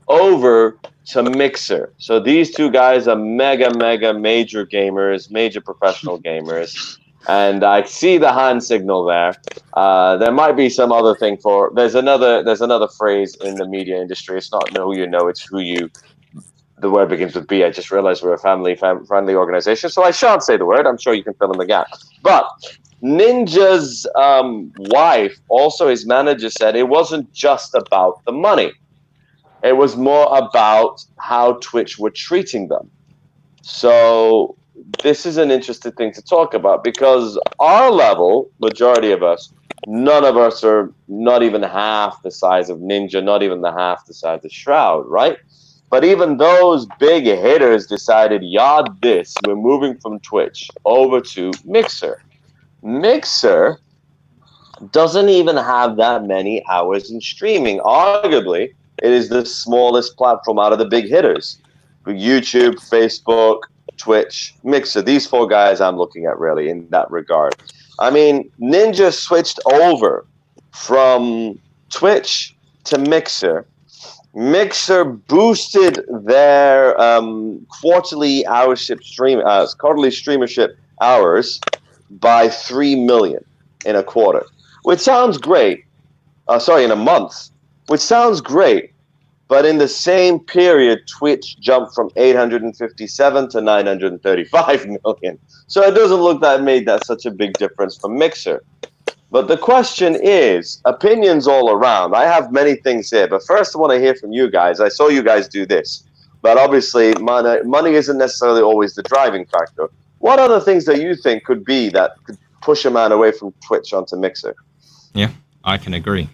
over to Mixer. So these two guys are mega major gamers, major professional gamers. And I see the hand signal there. There might be some other thing there's another phrase in the media industry. It's not who you know, it's who you. The word begins with B. I just realized we're a family organization, so I shan't say the word. I'm sure you can fill in the gap. But Ninja's wife, also his manager, said it wasn't just about the money. It was more about how Twitch were treating them. So this is an interesting thing to talk about because our level, majority of us, none of us are not even half the size of Ninja, not even half the size of Shroud, right? But even those big hitters decided, yard this, we're moving from Twitch over to Mixer. Mixer doesn't even have that many hours in streaming. Arguably, it is the smallest platform out of the big hitters. YouTube, Facebook, Twitch, Mixer. These four guys I'm looking at really in that regard. I mean, Ninja switched over from Twitch to Mixer. Mixer boosted their quarterly streamership hours by 3 million in a quarter, which sounds great. In a month, which sounds great. But in the same period, Twitch jumped from 857 to 935 million. So it doesn't look that made that such a big difference for Mixer. But the question is, opinions all around. I have many things here, but first I want to hear from you guys. I saw you guys do this, but obviously money isn't necessarily always the driving factor. What other things that you think could be that could push a man away from Twitch onto Mixer? Yeah, I can agree.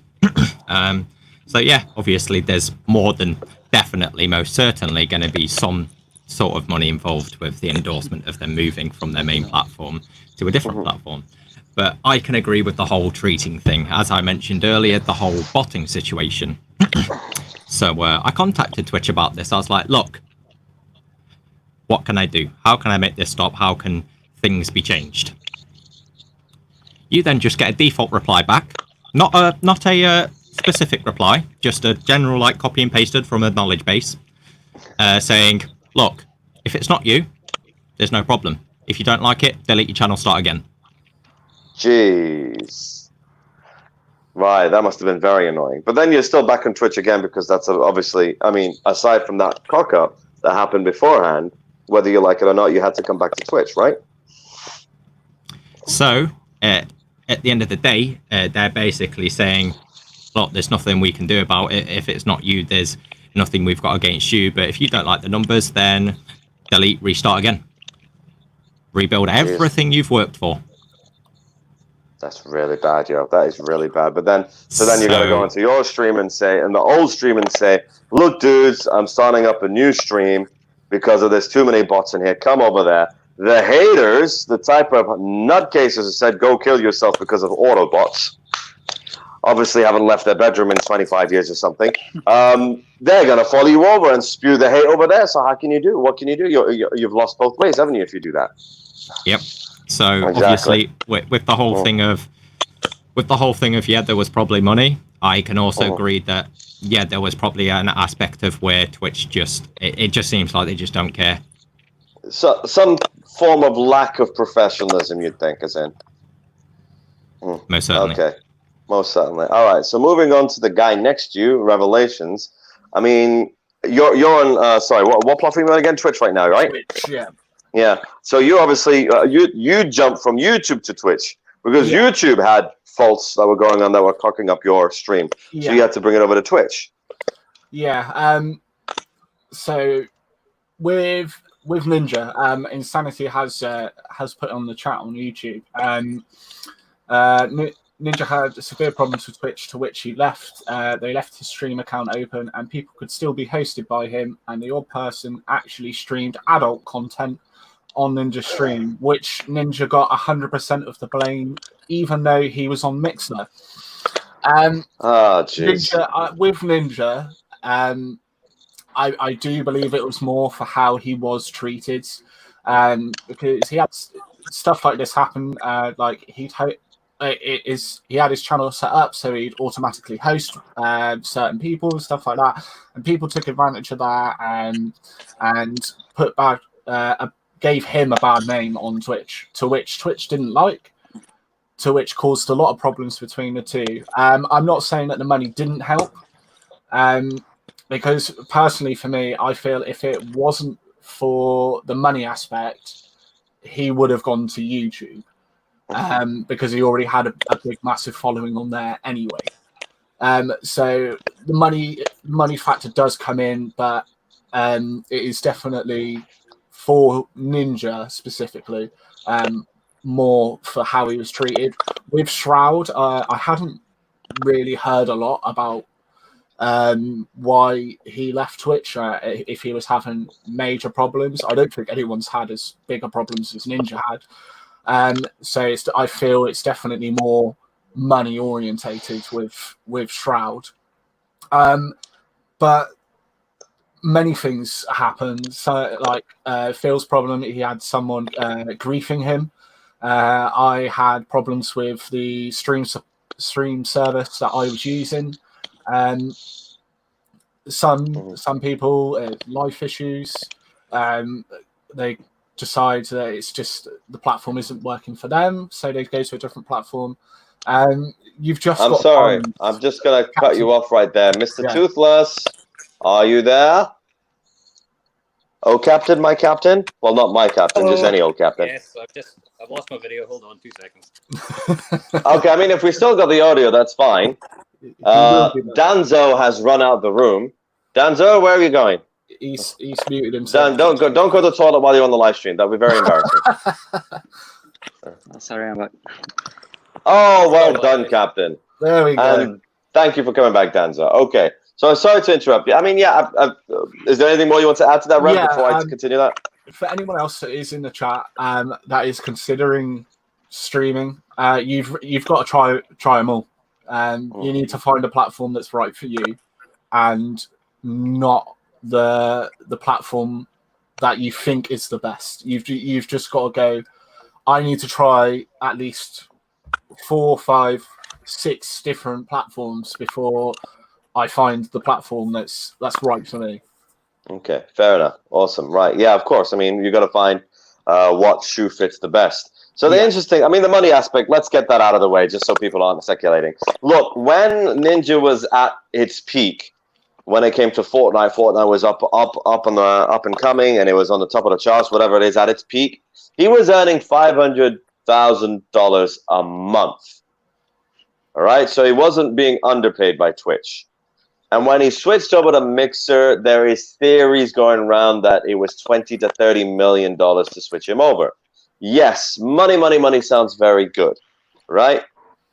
So yeah, obviously there's more than definitely, most certainly going to be some sort of money involved with the endorsement of them moving from their main platform to a different platform. But I can agree with the whole treating thing. As I mentioned earlier, the whole botting situation. So I contacted Twitch about this. I was like, look, what can I do? How can I make this stop? How can things be changed? You then just get a default reply back. Not a specific reply, just a general like copy and pasted from a knowledge base saying, look, if it's not you, there's no problem. If you don't like it, delete your channel, start again. Jeez. Right, that must have been very annoying. But then you're still back on Twitch again because that's obviously, I mean, aside from that cock-up that happened beforehand, whether you like it or not, you had to come back to Twitch, right? So, at the end of the day, they're basically saying, look, there's nothing we can do about it. If it's not you, there's nothing we've got against you. But if you don't like the numbers, then delete, restart again. Rebuild everything you've worked for. That's really bad, yo. That is really bad. But then, so then you got to go into your stream and say, and the old stream and say, look, dudes, I'm starting up a new stream because of there's too many bots in here. Come over there. The haters, the type of nutcases who said, go kill yourself because of Autobots, obviously haven't left their bedroom in 25 years or something. They're going to follow you over and spew the hate over there. So how can you do? What can you do? You've lost both ways, haven't you, if you do that? Yep. So exactly. obviously, with the whole thing of, yeah, there was probably money. I can also agree that yeah, there was probably an aspect of where Twitch it just seems like they just don't care. So some form of lack of professionalism, you'd think, as in. Most certainly. Okay, most certainly. All right. So moving on to the guy next to you, Revelations. I mean, you're on. Sorry, what platform are you on again? Twitch right now, right? Twitch, yeah. Yeah. So you obviously you jumped from YouTube to Twitch because YouTube had faults that were going on that were cocking up your stream. So you had to bring it over to Twitch. Yeah. So with Ninja, Insanity has put on the chat on YouTube. Ninja had severe problems with Twitch, to which he left. They left his stream account open, and people could still be hosted by him. And the odd person actually streamed adult content on Ninja's stream, which Ninja got 100% of the blame, even though he was on Mixer. Jeez. With Ninja, I do believe it was more for how he was treated, because he had stuff like this happen. Like he had his channel set up so he'd automatically host certain people, stuff like that, and people took advantage of that and put bad gave him a bad name on Twitch, to which Twitch didn't like, to which caused a lot of problems between the two. I'm not saying that the money didn't help, because personally for me, I feel if it wasn't for the money aspect, he would have gone to YouTube, because he already had a big, massive following on there anyway. So the money factor does come in, but it is definitely for Ninja specifically, more for how he was treated. With Shroud, I hadn't really heard a lot about why he left Twitch, if he was having major problems. I don't think anyone's had as bigger problems as Ninja had. So I feel it's definitely more money orientated with Shroud. But many things happened. So, like Phil's problem, he had someone griefing him. I had problems with the stream service that I was using. Some people, life issues. They decide that it's just the platform isn't working for them, so they go to a different platform. You've just. I'm sorry. I'm just gonna cut you off right there, Mr. Toothless. Are you there? Oh, Captain, my captain? Well, not my captain, just any old captain. Yes, I've lost my video. Hold on 2 seconds. Okay, I mean, if we still got the audio, that's fine. Danzo has run out the room. Danzo, where are you going? He's muted himself. Dan, don't go to the toilet while you're on the live stream. That'd be very embarrassing. Sorry, I'm back. Oh, well done, Captain. There we go. And thank you for coming back, Danzo. Okay, so sorry to interrupt you. I mean, is there anything more you want to add to that, Rev, before I continue that? For anyone else that is in the chat that is considering streaming, you've got to try them all. You need to find a platform that's right for you, and not the platform that you think is the best. You've just got to go, I need to try at least 4, 5, 6 different platforms before I find the platform that's right for me. Okay, fair enough. Awesome. Right. Yeah, of course. I mean, you got to find what shoe fits the best. So the interesting, I mean, the money aspect, let's get that out of the way just so people aren't speculating. Look, when Ninja was at its peak, when it came to Fortnite was up and coming, and it was on the top of the charts, whatever it is, at its peak, he was earning $500,000 a month. All right, so he wasn't being underpaid by Twitch. And when he switched over to Mixer, there is theories going around that it was $20 to $30 million to switch him over. Yes, money sounds very good, right?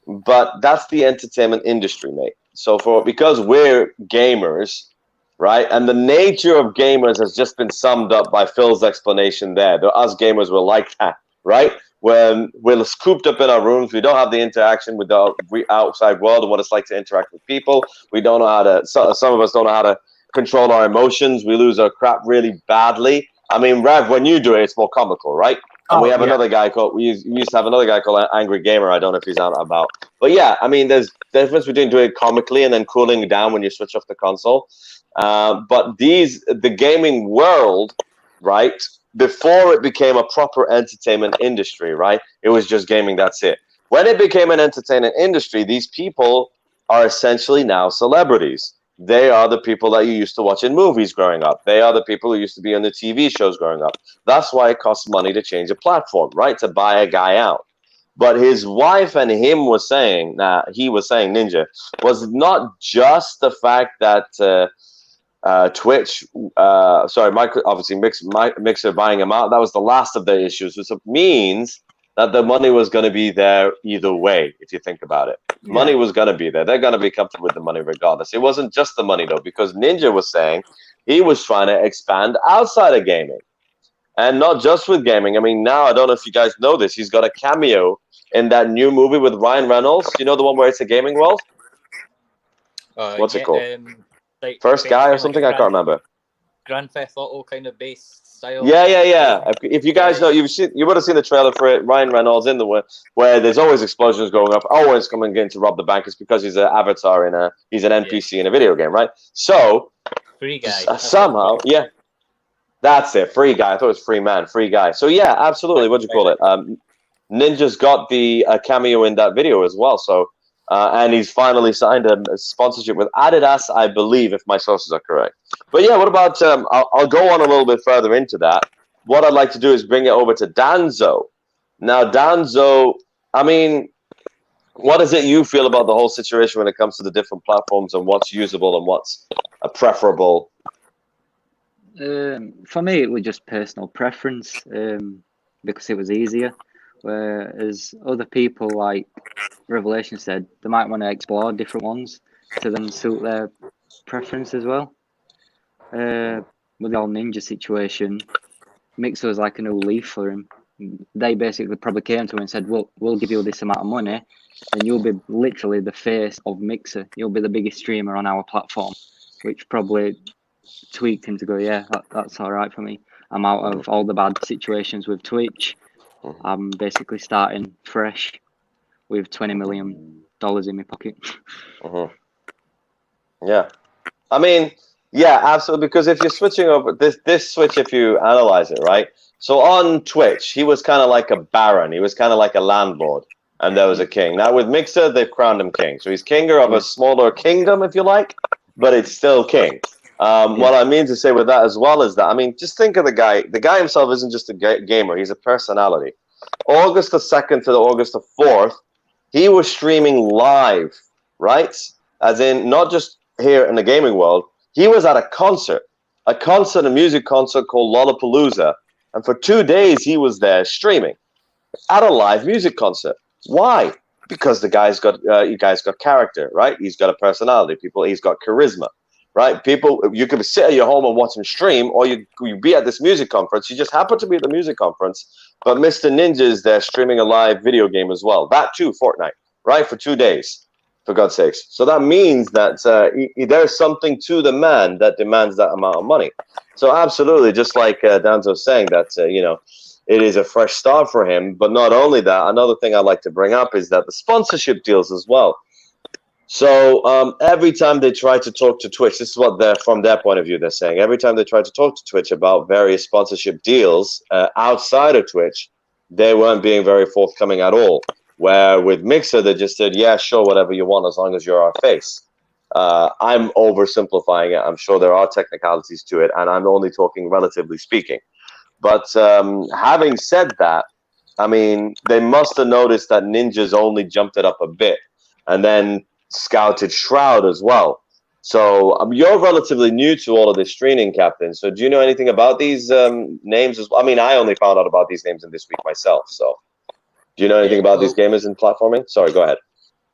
But that's the entertainment industry, mate. So because we're gamers, right? And the nature of gamers has just been summed up by Phil's explanation there. Us gamers were like that, right? When we're cooped up in our rooms, we don't have the interaction with the outside world and what it's like to interact with people. We don't know how to, some of us don't know how to control our emotions. We lose our crap really badly. I mean, Rev, when you do it, it's more comical, right? And we have another guy called, we used to have another guy called Angry Gamer. I don't know if he's out about. But yeah, I mean, there's difference between doing it comically and then cooling down when you switch off the console. But the gaming world, right, before it became a proper entertainment industry, right, it was just gaming, that's it. When it became an entertainment industry, these people are essentially now celebrities. They are the people that you used to watch in movies growing up. They are the people who used to be on the TV shows growing up. That's why it costs money to change a platform, right? To buy a guy out. But his wife and him was saying, Ninja, was not just the fact that Twitch, obviously Mixer buying him out. That was the last of the issues, which means that the money was going to be there either way, if you think about it. Money was going to be there. They're going to be comfortable with the money regardless. It wasn't just the money, though, because Ninja was saying he was trying to expand outside of gaming. And not just with gaming. I mean, now, I don't know if you guys know this, he's got a cameo in that new movie with Ryan Reynolds. You know the one where it's a gaming world? What's it called? Like First Guy or something? I can't remember. Grand Theft Auto kind of based style. Yeah. If you guys know, you would have seen the trailer for it. Ryan Reynolds in the where there's always explosions going up, always coming in to rob the bank. It's because he's an avatar he's an NPC in a video game, right? So Free Guy. Somehow, yeah. That's it, Free Guy. I thought it was Free Man, Free Guy. So yeah, absolutely. What do you call it? Ninja's got the cameo in that video as well. So and he's finally signed a sponsorship with Adidas, I believe, if my sources are correct. But yeah, what about? I'll go on a little bit further into that. What I'd like to do is bring it over to Danzo. Now, Danzo, I mean, what is it you feel about the whole situation when it comes to the different platforms and what's usable and what's preferable? For me, it was just personal preference because it was easier. Whereas other people, like Revelation said, they might want to explore different ones to then suit their preference as well. With the whole Ninja situation, Mixer was like a new leaf for him. They basically probably came to him and said, we'll give you this amount of money and you'll be literally the face of Mixer. You'll be the biggest streamer on our platform, which probably tweaked him to go, yeah, that's all right for me. I'm out of all the bad situations with Twitch. I'm basically starting fresh with $20 million in my pocket. Yeah. I mean, yeah, absolutely. Because if you're switching over this switch, if you analyze it, right? So on Twitch, he was kind of like a baron. He was kind of like a landlord, and there was a king. Now with Mixer, they've crowned him king. So he's kinger of a smaller kingdom, if you like, but it's still king. What I mean to say with that as well is that, I mean, just think of the guy. The guy himself isn't just a gamer. He's a personality. August the 2nd to the August the 4th, he was streaming live, right? As in, not just here in the gaming world. He was at a music concert called Lollapalooza. And for 2 days, he was there streaming at a live music concert. Why? Because the guy's got, you guys got character, right? He's got a personality. He's got charisma. Right, people, you could sit at your home and watch him stream, or you be at this music conference. You just happen to be at the music conference, but Mr. Ninja is there streaming a live video game as well. That too, Fortnite, right, for 2 days, for God's sakes. So that means that there's something to the man that demands that amount of money. So absolutely, just like Danzo's saying that, it is a fresh start for him. But not only that, another thing I'd like to bring up is that the sponsorship deals as well. So every time they try to talk to Twitch, this is what from their point of view, they're saying. Every time they try to talk to Twitch about various sponsorship deals outside of Twitch, they weren't being very forthcoming at all. Where with Mixer, they just said, yeah, sure, whatever you want, as long as you're our face. I'm oversimplifying it. I'm sure there are technicalities to it, and I'm only talking relatively speaking. But having said that, I mean, they must have noticed that Ninja's only jumped it up a bit. And then scouted Shroud as well. So you're relatively new to all of this streaming, Captain. So do you know anything about these names as well? I mean, I only found out about these names in this week myself. So do you know anything about these gamers in platforming? Sorry, go ahead.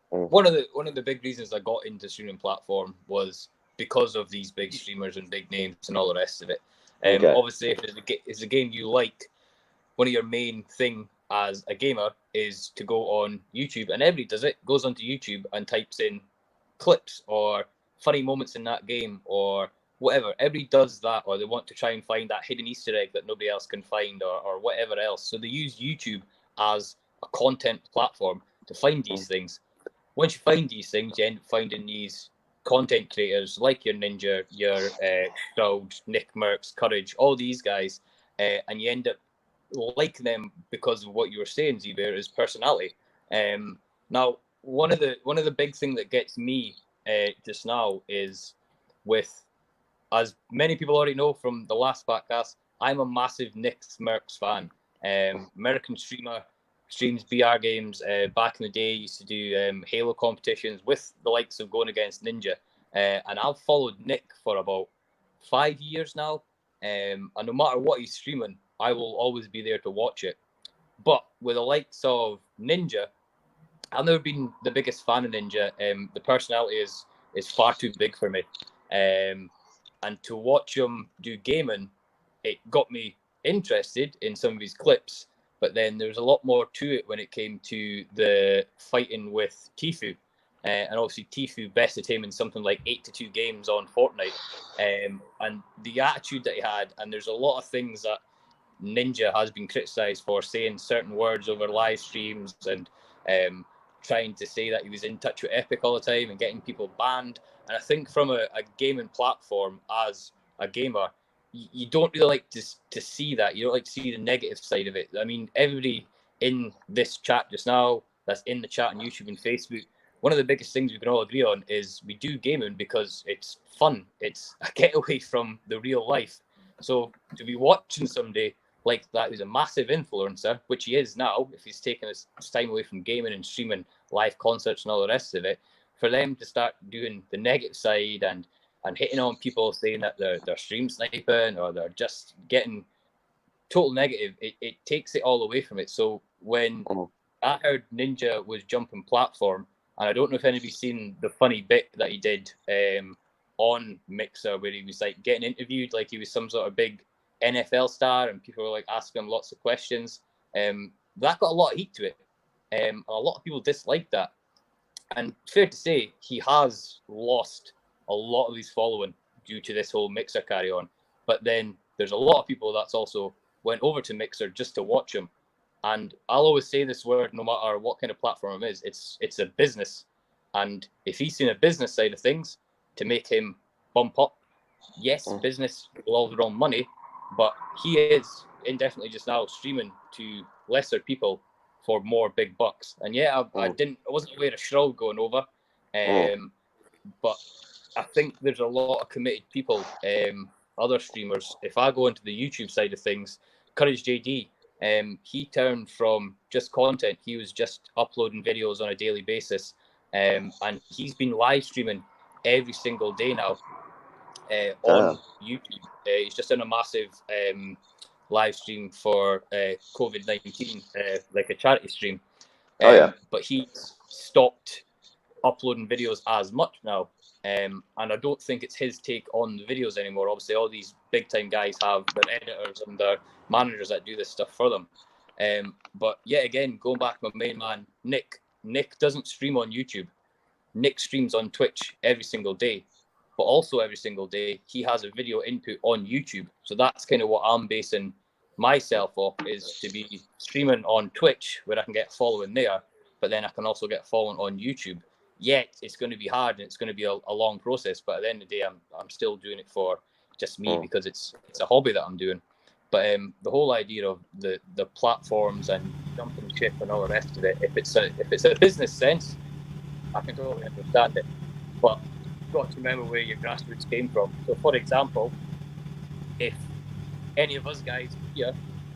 One of the big reasons I got into streaming platform was because of these big streamers and big names and all the rest of it. Obviously, if it's a game you like, one of your main thing as a gamer is to go on YouTube, and everybody does it, goes onto YouTube and types in clips or funny moments in that game or whatever. Everybody does that, or they want to try and find that hidden Easter egg that nobody else can find or whatever else. So they use YouTube as a content platform to find these things. Once you find these things, you end up finding these content creators like your Ninja, your Shroud, Nick Merckx, Courage, all these guys, and you end up like them because of what you were saying, Z-Bear, is personality. Now, one of the big things that gets me just now is with, as many people already know from the last podcast, I'm a massive Nick Merckx fan. American streamer, streams BR games. Back in the day, used to do Halo competitions with the likes of going against Ninja. And I've followed Nick for about 5 years now. And no matter what he's streaming, I will always be there to watch it. But with the likes of Ninja, I've never been the biggest fan of Ninja. The personality is far too big for me. And to watch him do gaming, it got me interested in some of his clips. But then there's a lot more to it when it came to the fighting with Tifu. And obviously Tifu bested him in something like 8-2 games on Fortnite. And the attitude that he had, and there's a lot of things that Ninja has been criticised for, saying certain words over live streams and trying to say that he was in touch with Epic all the time and getting people banned. And I think from a gaming platform, as a gamer, you don't really like to see that. You don't like to see the negative side of it. I mean, everybody in this chat just now, that's in the chat on YouTube and Facebook, one of the biggest things we can all agree on is we do gaming because it's fun. It's a getaway from the real life. So to be watching somebody like that who's a massive influencer, which he is now, if he's taking his time away from gaming and streaming live concerts and all the rest of it, for them to start doing the negative side and hitting on people saying that they're stream sniping or they're just getting total negative, it takes it all away from it. So when I heard Ninja was jumping platform, and I don't know if anybody's seen the funny bit that he did on Mixer where he was like getting interviewed like he was some sort of big NFL star and people were like asking him lots of questions. That got a lot of heat to it. A lot of people disliked that. And fair to say, he has lost a lot of his following due to this whole Mixer carry on. But then there's a lot of people that's also went over to Mixer just to watch him. And I'll always say this word, no matter what kind of platform it is, it's a business. And if he's seen a business side of things to make him bump up, yes, business will all their own money, but he is indefinitely just now streaming to lesser people for more big bucks. And yeah, I wasn't aware of Shroud going over, but I think there's a lot of committed people, other streamers. If I go into the YouTube side of things, Courage JD, he turned from just content. He was just uploading videos on a daily basis, and he's been live streaming every single day now on YouTube. He's just done a massive live stream for COVID-19, like a charity stream. But he's stopped uploading videos as much now. And I don't think it's his take on the videos anymore. Obviously, all these big-time guys have their editors and their managers that do this stuff for them. But yeah, again, going back to my main man, Nick. Nick doesn't stream on YouTube. Nick streams on Twitch every single day. But also every single day, he has a video input on YouTube. So that's kind of what I'm basing myself off, is to be streaming on Twitch, where I can get following there, but then I can also get following on YouTube. Yet it's going to be hard and it's going to be a long process. But at the end of the day, I'm still doing it for just me because it's a hobby that I'm doing. But the whole idea of the platforms and jumping ship and all the rest of it, if it's a business sense, I can totally understand it. But you've got to remember where your grassroots came from. So, for example, if any of us guys here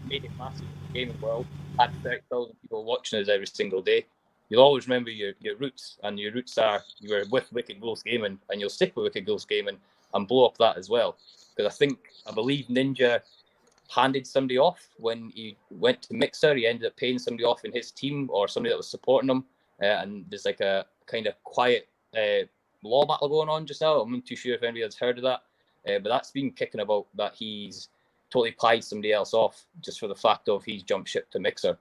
made it massive in the gaming world, had 30,000 people watching us every single day, you'll always remember your roots, and your roots are you were with Wicked Wolves Gaming, and you'll stick with Wicked Wolves Gaming and blow up that as well. Because I believe Ninja handed somebody off when he went to Mixer. He ended up paying somebody off in his team or somebody that was supporting him, and there's like a kind of quiet law battle going on just now. I'm not too sure if anybody has heard of that, but that's been kicking about that he's totally pied somebody else off just for the fact of he's jumped ship to Mixer.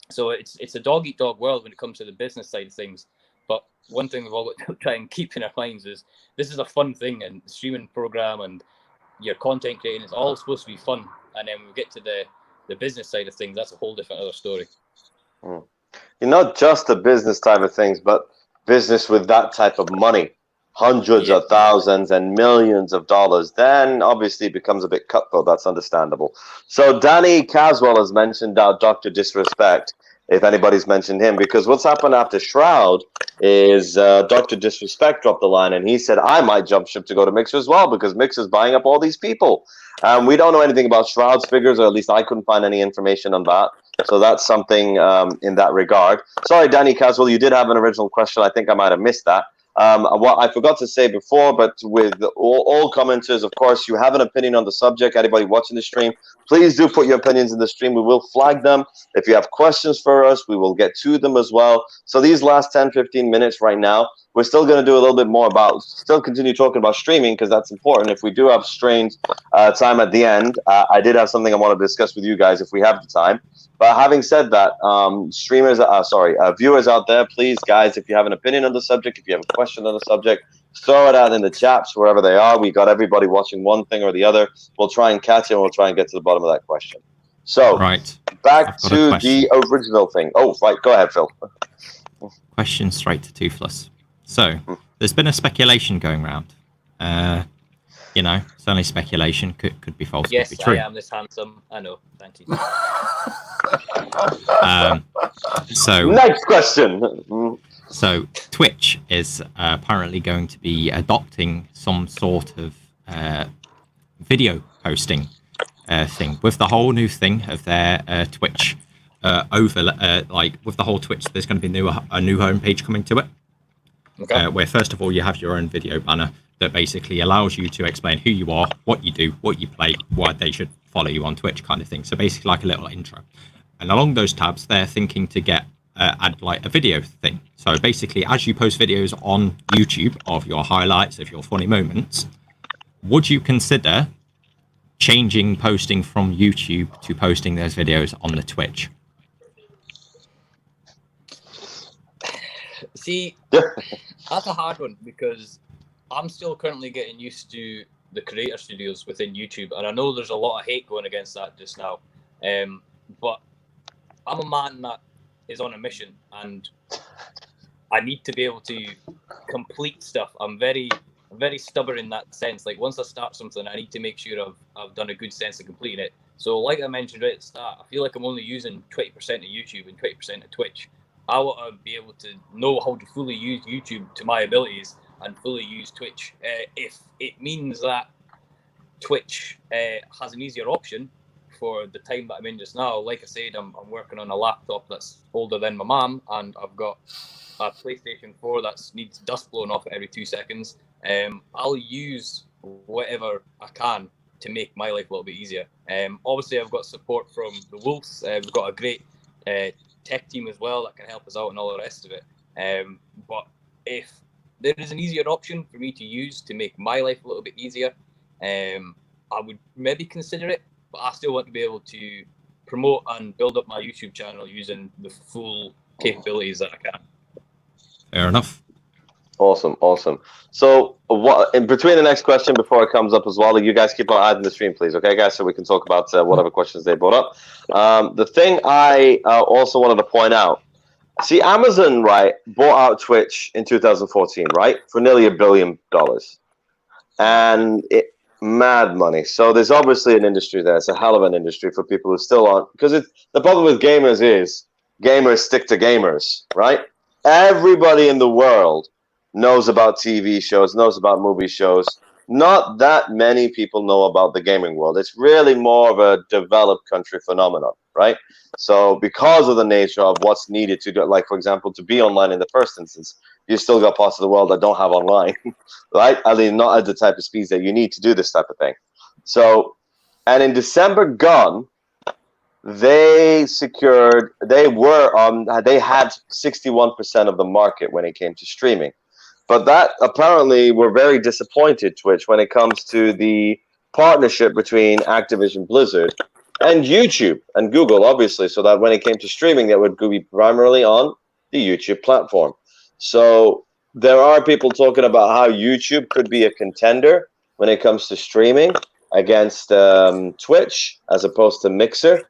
So it's a dog-eat-dog world when it comes to the business side of things. But one thing we've all got to try and keep in our minds is this is a fun thing, and the streaming program and your content creating is all supposed to be fun. And then when we get to the business side of things, that's a whole different other story. You're not just the business type of things, but business with that type of money, hundreds of thousands and millions of dollars, then obviously it becomes a bit cutthroat. That's understandable. So Danny Caswell has mentioned Dr. Disrespect, if anybody's mentioned him, because what's happened after Shroud is Dr. Disrespect dropped the line, and he said, I might jump ship to go to Mixer as well, because Mixer's buying up all these people. We don't know anything about Shroud's figures, or at least I couldn't find any information on that. So that's something in that regard. Sorry, Danny Caswell, you did have an original question. I think I might have missed that. What I forgot to say before, but with all commenters, of course, you have an opinion on the subject. Anybody watching the stream, please do put your opinions in the stream. We will flag them. If you have questions for us, we will get to them as well. So these last 10, 15 minutes right now, we're still going to do a little bit more about, still continue talking about streaming because that's important. If we do have strange time at the end, I did have something I want to discuss with you guys if we have the time. But having said that, viewers out there, please, guys, if you have an opinion on the subject, if you have a question on the subject, throw it out in the chats wherever they are. We got everybody watching one thing or the other. We'll try and catch it and we'll try and get to the bottom of that question. So, back to the original thing. Oh, right, go ahead, Phil. Question straight to Toothless. So, there's been a speculation going around. You know, it's only speculation. Could be false. Yes, could be true. I am this handsome. I know. Thank you. So next question. So Twitch is apparently going to be adopting some sort of video posting thing with the whole new thing of their Twitch like with the whole Twitch. There's going to be a new homepage coming to it. Okay. Where first of all you have your own video banner that basically allows you to explain who you are, what you do, what you play, why they should follow you on Twitch, kind of thing. So basically like a little intro. And along those tabs, they're thinking to add like a video thing. So basically, as you post videos on YouTube of your highlights, of your funny moments, would you consider changing posting from YouTube to posting those videos on the Twitch? See, that's a hard one because I'm still currently getting used to the creator studios within YouTube, and I know there's a lot of hate going against that just now. But I'm a man that is on a mission, and I need to be able to complete stuff. I'm very stubborn in that sense. Like once I start something, I need to make sure I've done a good sense of completing it. So like I mentioned right at the start, I feel like I'm only using 20% of YouTube and 20% of Twitch. I want to be able to know how to fully use YouTube to my abilities and fully use Twitch. If it means that Twitch has an easier option for the time that I'm in just now, like I said, I'm working on a laptop that's older than my mum, and I've got a PlayStation 4 that needs dust blowing off it every 2 seconds. I'll use whatever I can to make my life a little bit easier. Obviously, I've got support from the Wolves. We've got a great tech team as well that can help us out and all the rest of it. But if there is an easier option for me to use to make my life a little bit easier, I would maybe consider it, but I still want to be able to promote and build up my YouTube channel using the full capabilities that I can. Fair enough. Awesome. So what in between the next question before it comes up as well, you guys keep on adding the stream, please. Okay, guys, so we can talk about whatever questions they brought up. The thing I also wanted to point out, see, Amazon, right, bought out Twitch in 2014, right, for nearly $1 billion. And mad money. So there's obviously an industry there. It's a hell of an industry for people who still aren't, because the problem with gamers is gamers stick to gamers, right? Everybody in the world knows about TV shows, knows about movie shows. Not that many people know about the gaming world. It's really more of a developed country phenomenon, right? So because of the nature of what's needed to do, like, for example, to be online in the first instance, you still got parts of the world that don't have online, right? I mean, not at the type of speeds that you need to do this type of thing. So, and in December gone, they had 61% of the market when it came to streaming. But that apparently we're very disappointed, Twitch, when it comes to the partnership between Activision Blizzard and YouTube and Google, obviously, so that when it came to streaming, that would be primarily on the YouTube platform. So there are people talking about how YouTube could be a contender when it comes to streaming against Twitch as opposed to Mixer.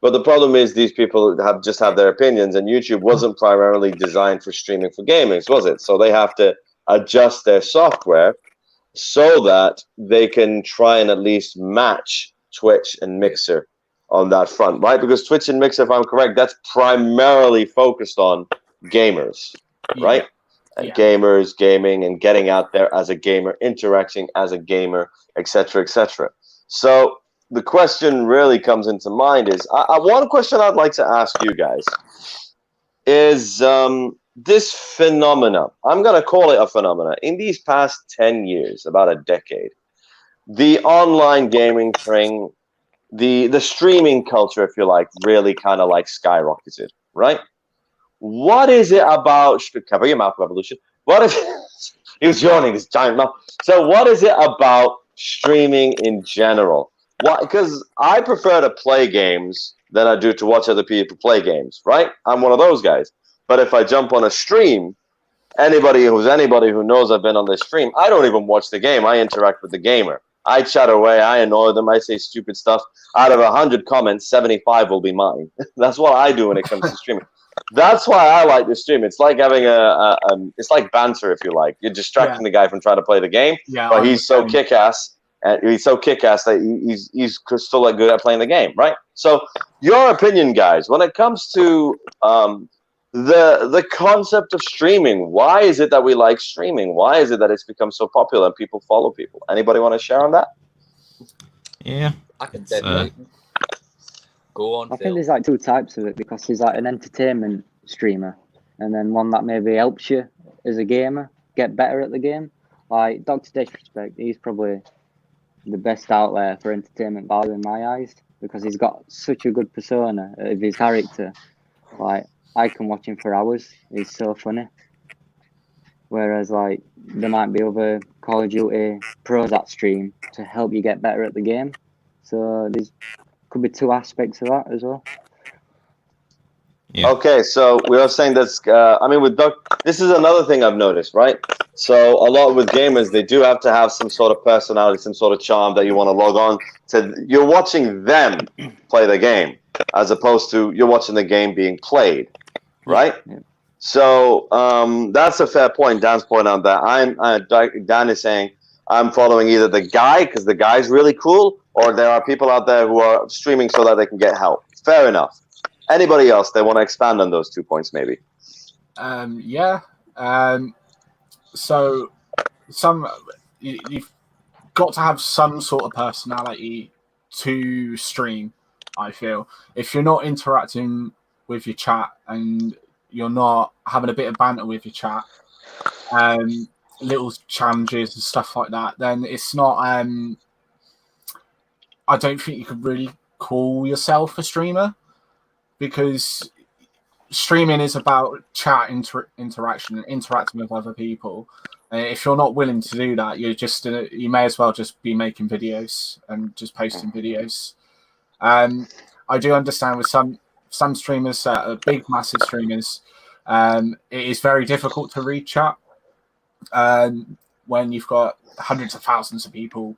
But the problem is these people just have their opinions, and YouTube wasn't primarily designed for streaming for gamers, was it? So they have to adjust their software so that they can try and at least match Twitch and Mixer on that front, right? Because Twitch and Mixer, if I'm correct, that's primarily focused on gamers, right? And gamers, gaming, and getting out there as a gamer, interacting as a gamer, etc., etc. So the question really comes into mind is, one question I'd like to ask you guys is, this phenomena, I'm going to call it a phenomena, in these past 10 years, about a decade, the online gaming thing, the streaming culture, if you like, really kind of like skyrocketed, right? What is it about, cover your mouth, Revolution, what is he was yawning, this giant mouth. So what is it about streaming in general? Why? Because I prefer to play games than I do to watch other people play games, right? I'm one of those guys. But if I jump on a stream, anybody who knows I've been on this stream, I don't even watch the game. I interact with the gamer. I chat away. I annoy them. I say stupid stuff. Out of 100 comments, 75 will be mine. That's what I do when it comes to streaming. That's why I like the stream. It's like having it's like banter, if you like. You're distracting the guy from trying to play the game, but he's so kick-ass, and he's so kick-ass that he's still like good at playing the game, right? So, your opinion, guys, when it comes to the concept of streaming, why is it that we like streaming? Why is it that it's become so popular and people follow people? Anybody want to share on that? Yeah, I can definitely go on. I think there's like two types of it, because there's like an entertainment streamer, and then one that maybe helps you as a gamer get better at the game. Like Dr. Disrespect, he's probably the best out there for entertainment value in my eyes, because he's got such a good persona of his character. Like, I can watch him for hours. He's so funny. Whereas, like, there might be other Call of Duty pros that stream to help you get better at the game. So there's could be two aspects of that as well. Yeah. Okay, so we are saying that's. I mean, with this is another thing I've noticed, right? So a lot with gamers, they do have to have some sort of personality, some sort of charm that you want to log on to. You're watching them play the game, as opposed to you're watching the game being played, right? Yeah. So that's a fair point. Dan's point on that. Dan is saying I'm following either the guy because the guy's really cool, or there are people out there who are streaming so that they can get help. Fair enough. Anybody else? They want to expand on those 2 points, maybe? Yeah. So you've got to have some sort of personality to stream, I feel. If you're not interacting with your chat and you're not having a bit of banter with your chat, little challenges and stuff like that, then it's not... I don't think you could really call yourself a streamer, because streaming is about chat interaction and interacting with other people. If you're not willing to do that, you may as well just be making videos and just posting videos. I do understand with some streamers that are big, massive streamers, it is very difficult to read chat when you've got hundreds of thousands of people,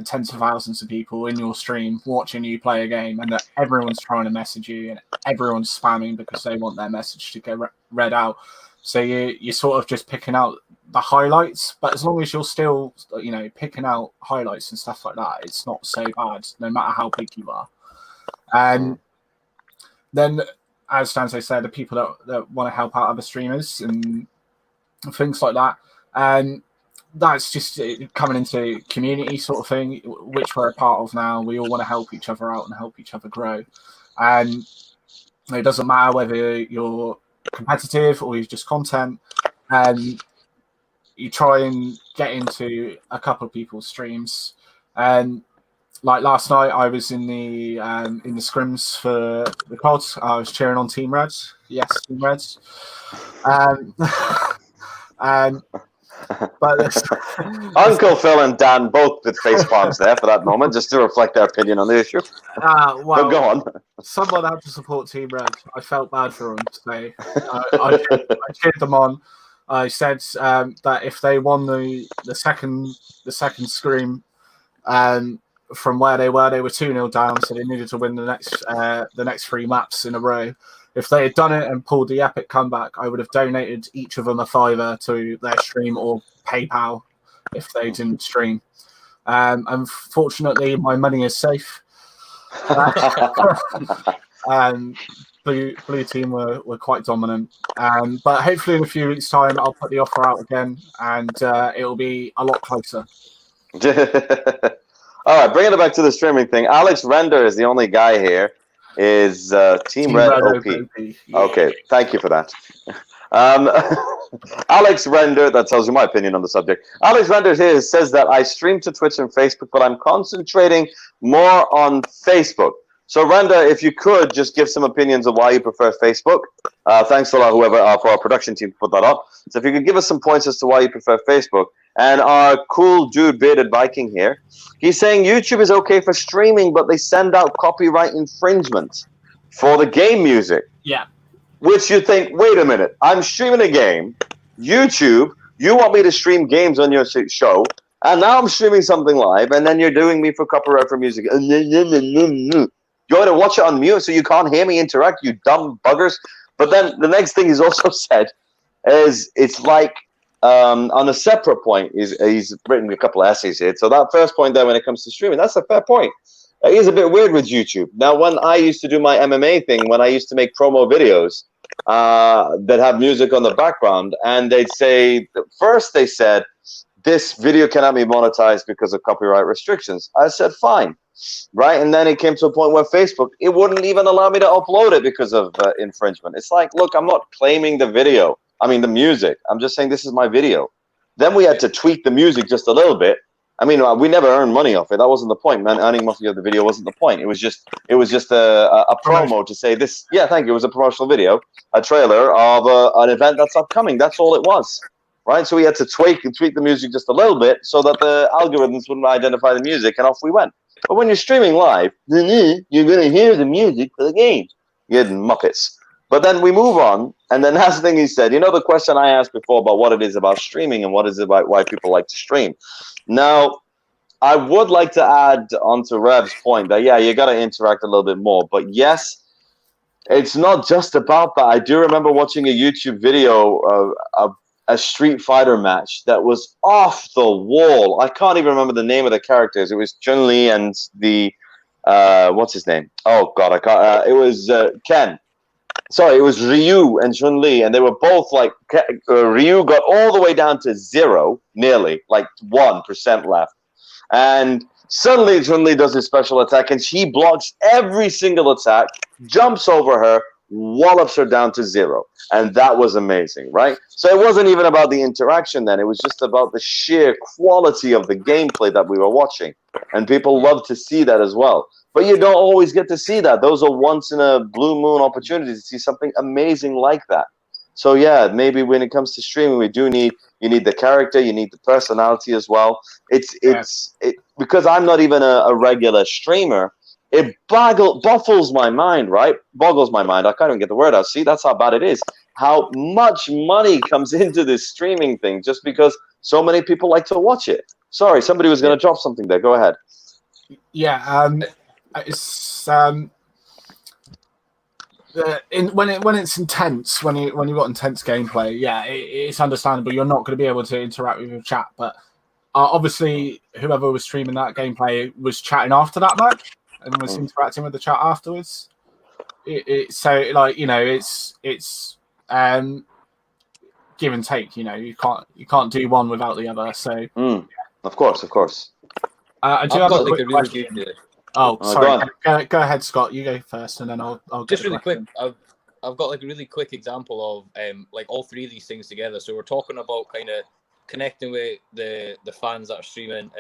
tens of thousands of people in your stream watching you play a game, and that everyone's trying to message you and everyone's spamming because they want their message to get read out. So you're sort of just picking out the highlights, but as long as you're still, picking out highlights and stuff like that, it's not so bad, no matter how big you are. And then, as Stanzo said, the people that want to help out other streamers and things like that, and that's just coming into community sort of thing, which we're a part of now. We all want to help each other out and help each other grow. And it doesn't matter whether you're competitive or you're just content, and you try and get into a couple of people's streams. And like last night, I was in the scrims for the COD. I was cheering on Team Red. Yes, Team Red. But Uncle Phil and Dan both with face palms there for that moment, just to reflect their opinion on the issue. Well, but go on. Someone had to support Team Red. I felt bad for them today. I cheered them on. I said that if they won the second scream from where they were 2-0 down, so they needed to win the next 3 maps in a row. If they had done it and pulled the epic comeback, I would have donated each of them a $5 to their stream or PayPal if they didn't stream. Unfortunately, my money is safe. Blue team were quite dominant. But hopefully in a few weeks' time, I'll put the offer out again, and it'll be a lot closer. All right, bringing it back to the streaming thing. Alex Render is the only guy here. Is Team Red OP. Yeah. Okay, thank you for that. Alex Render, that tells you my opinion on the subject. Alex Render here says that I stream to Twitch and Facebook, but I'm concentrating more on Facebook. So, Render, if you could just give some opinions of why you prefer Facebook. Thanks a lot, whoever, for our production team to put that up. So, if you could give us some points as to why you prefer Facebook. And our cool dude, Bearded Viking here, he's saying YouTube is okay for streaming, but they send out copyright infringement for the game music. Yeah. Which you think, wait a minute, I'm streaming a game, YouTube, you want me to stream games on your show, and now I'm streaming something live, and then you're doing me for copyright for music. You're going to watch it on mute so you can't hear me interact, you dumb buggers. But then the next thing he's also said is it's like, on a separate point, he's written a couple of essays here. So that first point there when it comes to streaming, that's a fair point. It is a bit weird with YouTube. Now, when I used to do my MMA thing, when I used to make promo videos that have music on the background, and they'd say, first they said, this video cannot be monetized because of copyright restrictions. I said, fine, right? And then it came to a point where Facebook, it wouldn't even allow me to upload it because of infringement. It's like, look, I'm not claiming the video. I mean, the music. I'm just saying this is my video. Then we had to tweak the music just a little bit. I mean, we never earned money off it. That wasn't the point, man. Earning money of the video wasn't the point. It was just a promo to say this. Yeah, thank you. It was a promotional video, a trailer of an event that's upcoming. That's all it was, right? So we had to tweak the music just a little bit so that the algorithms wouldn't identify the music, and off we went. But when you're streaming live, you're going to hear the music for the game. You muppets. But then we move on, and the last thing he said, you know the question I asked before about what it is about streaming and what is it about why people like to stream. Now, I would like to add onto Rev's point that, yeah, you got to interact a little bit more. But yes, it's not just about that. I do remember watching a YouTube video of a Street Fighter match that was off the wall. I can't even remember the name of the characters. It was Chun-Li and the, what's his name? Oh, God, I can't. It was Ken. Sorry, it was Ryu and Chun-Li, and they were both like, Ryu got all the way down to 0, nearly, like 1% left. And suddenly Chun-Li does his special attack, and she blocks every single attack, jumps over her, wallops her down to 0. And that was amazing, right? So it wasn't even about the interaction then. It was just about the sheer quality of the gameplay that we were watching. And people love to see that as well. But you don't always get to see that. Those are once in a blue moon opportunities to see something amazing like that. So yeah, maybe when it comes to streaming, you need the character, you need the personality as well. It's because I'm not even a regular streamer. It baffles my mind, right? Boggles my mind. I can't even get the word out. See, that's how bad it is. How much money comes into this streaming thing just because so many people like to watch it. Sorry, somebody was going to drop something there. Go ahead. Yeah, it's when it's intense, when you've got intense gameplay, yeah, it's understandable. You're not going to be able to interact with your chat, but obviously, whoever was streaming that gameplay was chatting after that match and was interacting with the chat afterwards. So like, you know, it's give and take. You know, you can't do one without the other. So of course. I do have a quick question. Oh, sorry. Go ahead, Scott. You go first, and then I'll just really quick. I've got like a really quick example of like all three of these things together. So we're talking about kind of connecting with the fans that are streaming,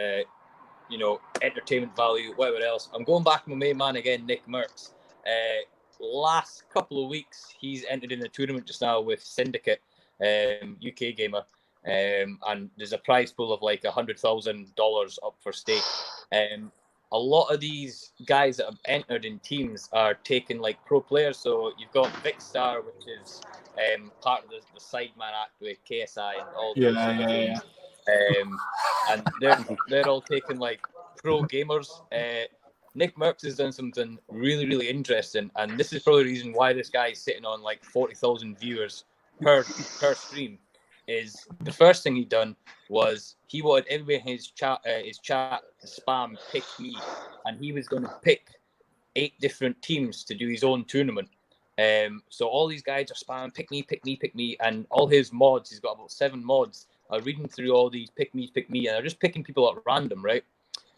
you know, entertainment value, whatever else. I'm going back to my main man again, Nick Merckx. Last couple of weeks, he's entered in a tournament just now with Syndicate, UK gamer. And there's a prize pool of like $100,000 up for stake. A lot of these guys that have entered in teams are taking like pro players. So you've got Vicstar, which is part of the Sideman Act with KSI and all those things. And they're all taking like pro gamers. Nick Merckx has done something really, really interesting, and this is probably the reason why this guy is sitting on like 40,000 viewers per stream. Is the first thing he done was he wanted everybody in his chat to spam pick me, and he was going to pick 8 different teams to do his own tournament. So all these guys are spamming pick me, and all his mods, he's got about 7 mods, are reading through all these pick me, and they're just picking people at random, right?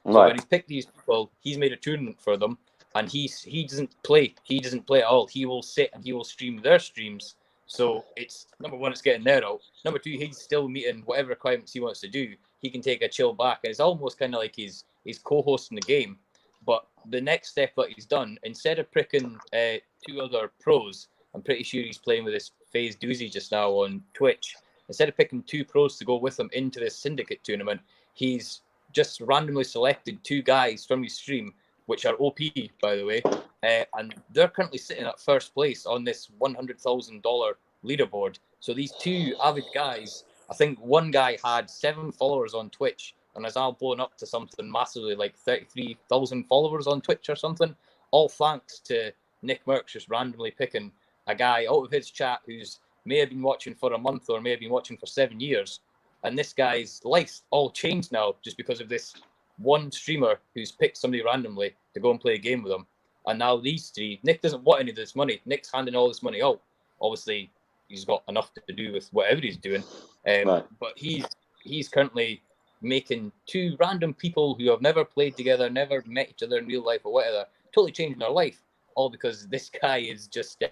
So when he's picked these people, he's made a tournament for them, and he doesn't play at all. He will sit and he will stream their streams So it's number one, it's getting there out. Number two, he's still meeting whatever requirements he wants to do. He can take a chill back, and it's almost kind of like he's co-hosting the game. But the next step that he's done, instead of pricking 2 other pros, I'm pretty sure he's playing with this FaZe Doozy just now on Twitch. Instead of picking 2 pros to go with him into this syndicate tournament, he's just randomly selected 2 guys from his stream, which are OP, by the way, and they're currently sitting at first place on this $100,000 leaderboard. So these 2 avid guys, I think one guy had 7 followers on Twitch and has now blown up to something massively like 33,000 followers on Twitch or something, all thanks to Nick Merckx just randomly picking a guy out of his chat who's may have been watching for a month or may have been watching for 7 years. And this guy's life's all changed now just because of this one streamer who's picked somebody randomly to go and play a game with him. And now these 3, Nick doesn't want any of this money. Nick's handing all this money out. Obviously, he's got enough to do with whatever he's doing. Right. But he's currently making 2 random people who have never played together, never met each other in real life or whatever, totally changing their life, all because this guy is just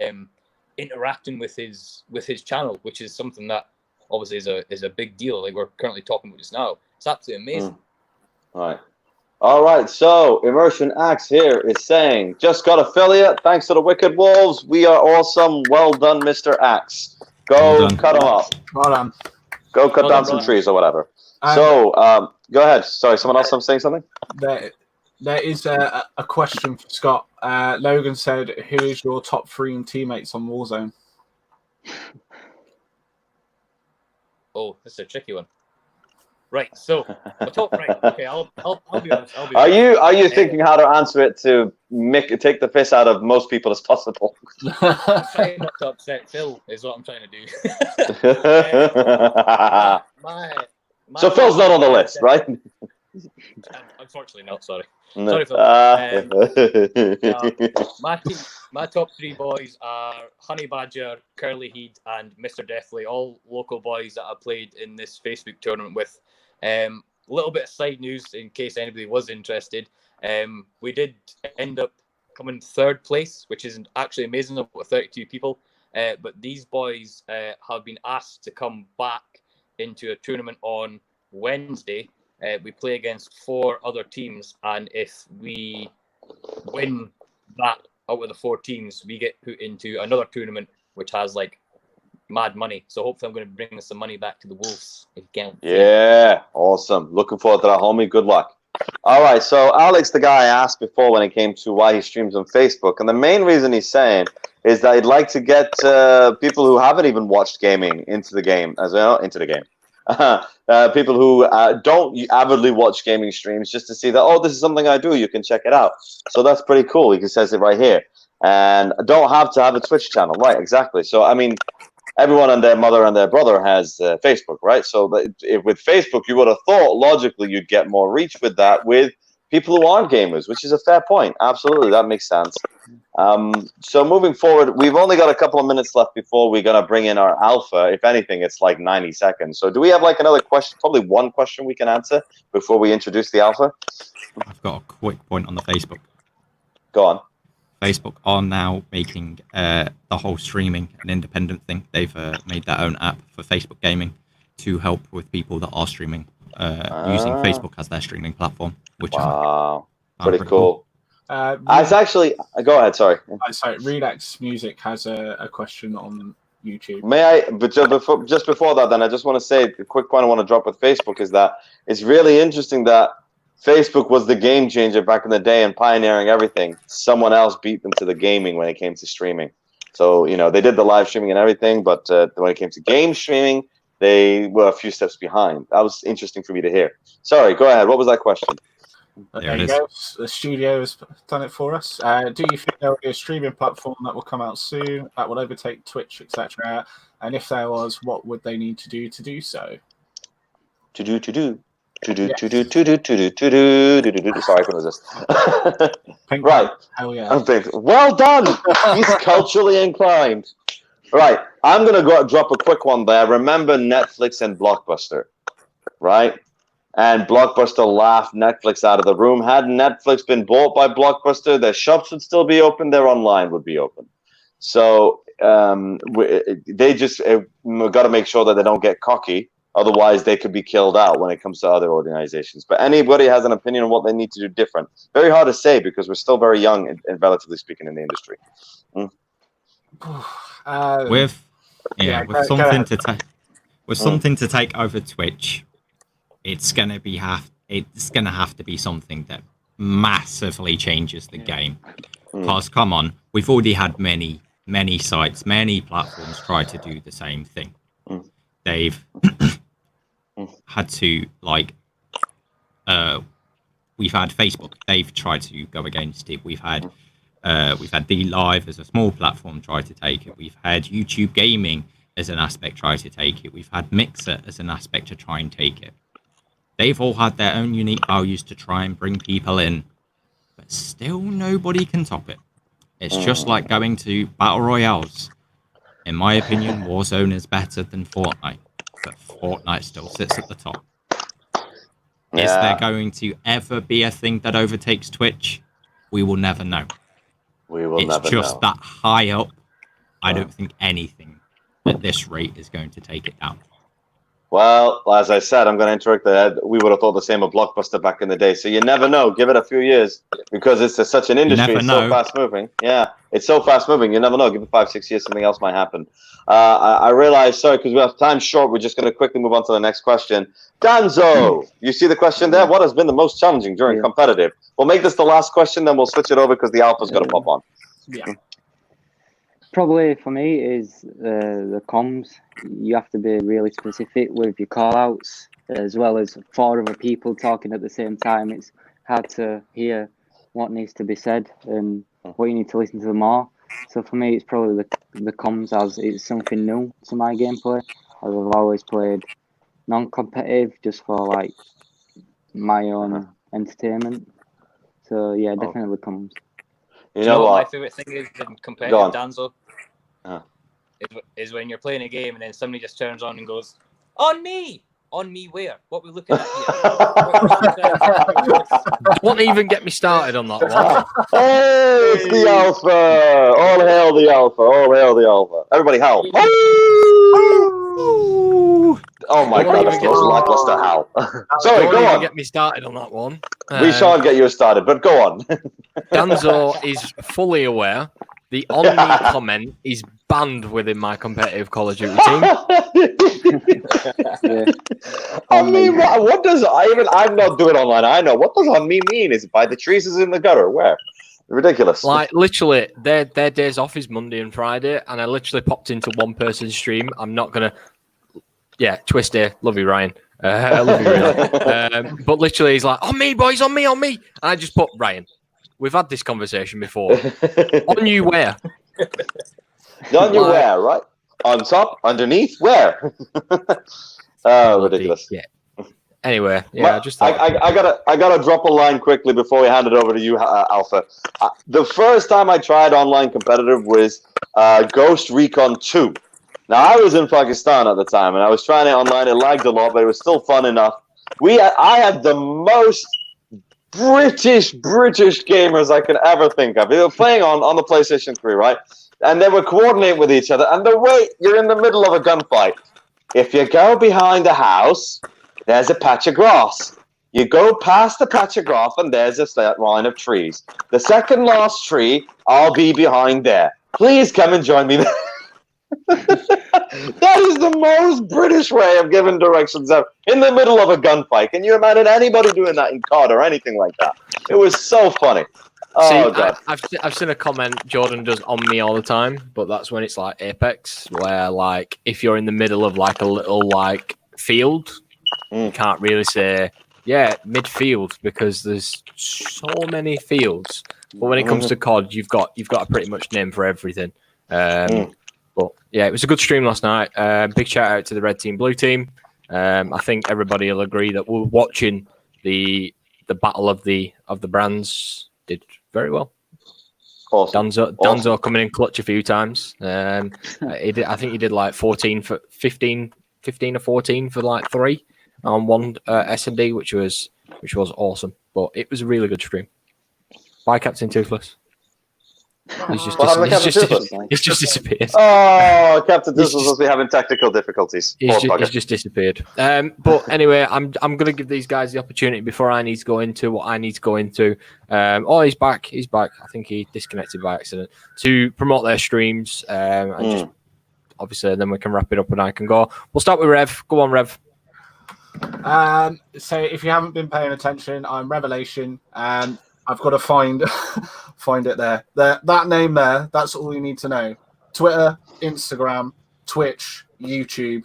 interacting with his channel, which is something that obviously is a big deal. Like we're currently talking about this now. It's absolutely amazing. All right. So Immersion Axe here is saying, just got affiliate. Thanks to the Wicked Wolves. We are awesome. Well done, Mr. Axe. Go cut them off. Well done. Go cut down some trees or whatever. So go ahead. Sorry, someone else was saying something? There is a question for Scott. Logan said, who is your top 3 teammates on Warzone? Oh, this is a tricky one. Right, so okay, I'll be honest. Are you thinking how to answer it to take the piss out of most people as possible? I'm trying not to upset Phil, is what I'm trying to do. So Phil's not on the list, right? Unfortunately not, sorry. No. Sorry, Phil. My top 3 boys are Honey Badger, Curly Heed, and Mr. Deathly, all local boys that I played in this Facebook tournament with. A little bit of side news in case anybody was interested. We did end up coming 3rd place, which is actually amazing, with 32 people. But these boys have been asked to come back into a tournament on Wednesday. We play against 4 other teams, and if we win that out of the 4 teams, we get put into another tournament which has like mad money. So hopefully I'm going to bring some money back to the Wolves again. Yeah, awesome. Looking forward to that, homie. Good luck. All right, so Alex, the guy I asked before when it came to why he streams on Facebook, and the main reason he's saying is that he'd like to get people who haven't even watched gaming into the game, people who don't avidly watch gaming streams, just to see that, oh, this is something I do, you can check it out. So that's pretty cool. He says it right here. And don't have to have a Twitch channel. Right, exactly. So, I mean, everyone and their mother and their brother has Facebook, right? So with Facebook, you would have thought logically you'd get more reach with that with people who aren't gamers, which is a fair point. Absolutely, that makes sense. So moving forward, we've only got a couple of minutes left before we're going to bring in our alpha. If anything, it's like 90 seconds. So do we have like another question, probably one question we can answer before we introduce the alpha? I've got a quick point on the Facebook. Go on. Facebook are now making the whole streaming an independent thing. They've made their own app for Facebook gaming to help with people that are streaming using Facebook as their streaming platform. Which wow, is pretty cool. It's actually go ahead. Sorry. Sorry, Relax Music has a question on YouTube. May I? But just before that, then I just want to say the quick point I want to drop with Facebook is that it's really interesting that Facebook was the game changer back in the day and pioneering everything. Someone else beat them to the gaming when it came to streaming. So, you know, they did the live streaming and everything, but when it came to game streaming, they were a few steps behind. That was interesting for me to hear. Sorry, go ahead. What was that question? There you go. The studio has done it for us. Do you think there will be a streaming platform that will come out soon that will overtake Twitch, etc.? And if there was, what would they need to do so? Sorry, I couldn't resist. Right. Hell yeah. Well done. He's culturally inclined. Right. I'm going to drop a quick one there. Remember Netflix and Blockbuster, right? And Blockbuster laughed Netflix out of the room. Had Netflix been bought by Blockbuster, their shops would still be open, their online would be open. So they just got to make sure that they don't get cocky. Otherwise, they could be killed out when it comes to other organizations. But anybody has an opinion on what they need to do different. Very hard to say because we're still very young, and relatively speaking, in the industry. With something to take over Twitch, it's gonna have to be something that massively changes the game. Because come on, we've already had many sites, many platforms try to do the same thing. They've had to we've had Facebook. They've tried to go against it. We've had D Live as a small platform try to take it. We've had YouTube Gaming as an aspect try to take it. We've had Mixer as an aspect to try and take it. They've all had their own unique values to try and bring people in, but still nobody can top it. It's just like going to Battle Royales. In my opinion, Warzone is better than Fortnite, but Fortnite still sits at the top. Is there going to ever be a thing that overtakes Twitch? We will never know. It's just that high up. I don't think anything at this rate is going to take it down. Well, as I said, I'm going to interrupt that. We would have thought the same of Blockbuster back in the day. So you never know. Give it a few years because it's such an industry. It's so fast moving. Yeah, it's so fast moving. You never know. Give it 5-6 years, something else might happen. I realize, sorry, because we have time short. We're just going to quickly move on to the next question. Danzo, you see the question there? What has been the most challenging during competitive? We'll make this the last question, then we'll switch it over because the alpha's going to pop on. Yeah. Probably for me is the comms. You have to be really specific with your call outs, as well as 4 other people talking at the same time. It's hard to hear what needs to be said and what you need to listen to more. So for me, it's probably the comms, as it's something new to my gameplay. As I've always played non-competitive just for like my own entertainment. So yeah, definitely comms. You know what what? My favorite thing is in competitive, Danzo, is when you're playing a game and then somebody just turns on and goes, "On me! On me where? What we're looking at here?" Won't even get me started on that one. Oh, it's the alpha! All hail the alpha! All hail the alpha! Everybody howl! Oh my god, that's the most lackluster howl. Sorry, go on. Get me started on that one. We shan't get you started, but go on. Danzo is fully aware the on me comment is banned within my competitive Call of Duty team. I mean, what does I'm not doing online. I know what does on me mean? Is it by the trees? Is it in the gutter? Where? Ridiculous. Like literally, their days off is Monday and Friday, and I literally popped into one person's stream. I'm not gonna. Yeah, twist here. Love you, Ryan. I love you, really. But literally, he's like, "On me, boys, on me, on me." And I just put Ryan. We've had this conversation before. On you where? On you where? Right? On top? Underneath? Where? Oh, ridiculous. Yeah. Anyway, yeah, I gotta drop a line quickly before we hand it over to you, Alpha. The first time I tried online competitive was Ghost Recon 2. Now I was in Pakistan at the time, and I was trying it online. It lagged a lot, but it was still fun enough. I had the most British gamers I could ever think of. They were playing on the PlayStation 3, right? And they were coordinating with each other. And the way you're in the middle of a gunfight, if you go behind the house, there's a patch of grass. You go past the patch of grass, and there's a line of trees. The second last tree, I'll be behind there. Please come and join me there. That is the most British way of giving directions ever. In the middle of a gunfight. Can you imagine anybody doing that in COD or anything like that? It was so funny. Oh, God. I've seen a comment Jordan does on me all the time, but that's when it's like Apex, where like if you're in the middle of like a little like field, you can't really say midfield because there's so many fields. But when it comes to COD, you've got a pretty much name for everything. But yeah, it was a good stream last night. Big shout out to the red team, blue team. I think everybody will agree that we're watching the battle of the brands did very well. Awesome. Danzo coming in clutch a few times. I think he did like 15 or 14 for like 3 on one S&D, which was awesome. But it was a really good stream. Bye, Captain Toothless. He's just, What happened to Captain Toothless? he's just disappeared. Oh, Captain Toothless must be having technical difficulties. Poor bugger. He's just disappeared. But anyway, I'm going to give these guys the opportunity before I need to go into what I need to go into. Oh, he's back. He's back. I think he disconnected by accident to promote their streams. And just obviously, then we can wrap it up and I can go. We'll start with Rev. Go on, Rev. So if you haven't been paying attention, I'm Revelation. I've got to find it there. That name there, that's all you need to know. Twitter, Instagram, Twitch, YouTube,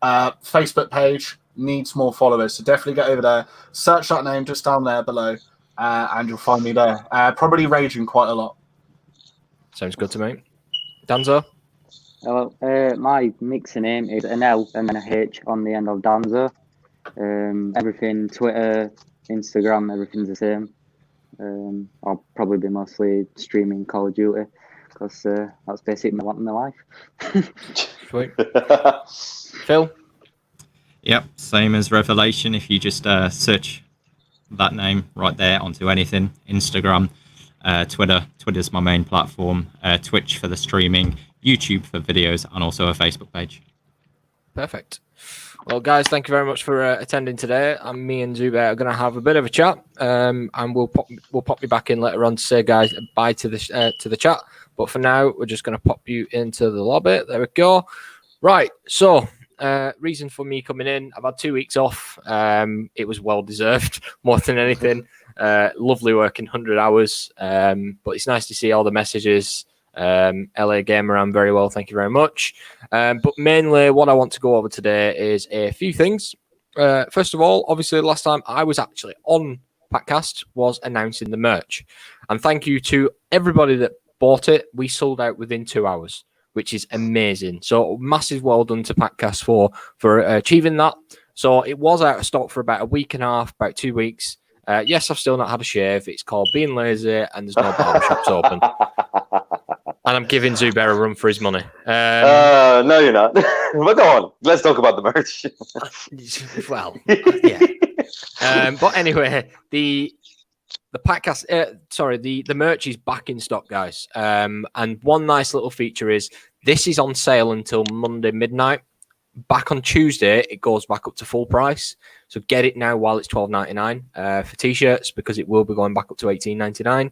Facebook page needs more followers. So definitely get over there. Search that name just down there below, and you'll find me there. Probably raging quite a lot. Sounds good to me. Danzo? Hello. My mixer name is an L and then a H on the end of Danzo. Everything, Twitter, Instagram, everything's the same. I'll probably be mostly streaming Call of Duty because that's basically my life. Sweet. Phil? Yep, same as Revelation. If you just search that name right there onto anything, Instagram, Twitter. Twitter's my main platform. Twitch for the streaming, YouTube for videos, and also a Facebook page. Perfect. Well, guys, thank you very much for attending today. Me and Zubair are going to have a bit of a chat, and we'll pop you back in later on to say, guys, bye to the chat. But for now, we're just going to pop you into the lobby. There we go. Right. So, reason for me coming in: I've had 2 weeks off. It was well deserved, more than anything. Lovely working 100 hours, but it's nice to see all the messages. LA Gamer, I'm very well, thank you very much. But mainly what I want to go over today is a few things. First of all, obviously the last time I was actually on Packcast was announcing the merch, and thank you to everybody that bought it. We sold out within 2 hours, which is amazing. So massive well done to Packcast for achieving that. So it was out of stock for about a week and a half, about 2 weeks. Yes, I've still not had a shave. It's called being lazy, and there's no barbershops open. And I'm giving Zubair a run for his money. No, you're not. But go on. Let's talk about the merch. Well, yeah. But anyway, the Packcast, the merch is back in stock, guys. And one nice little feature is this is on sale until Monday midnight. Back on Tuesday, it goes back up to full price. So get it now while it's $12.99 for t-shirts, because it will be going back up to $18.99.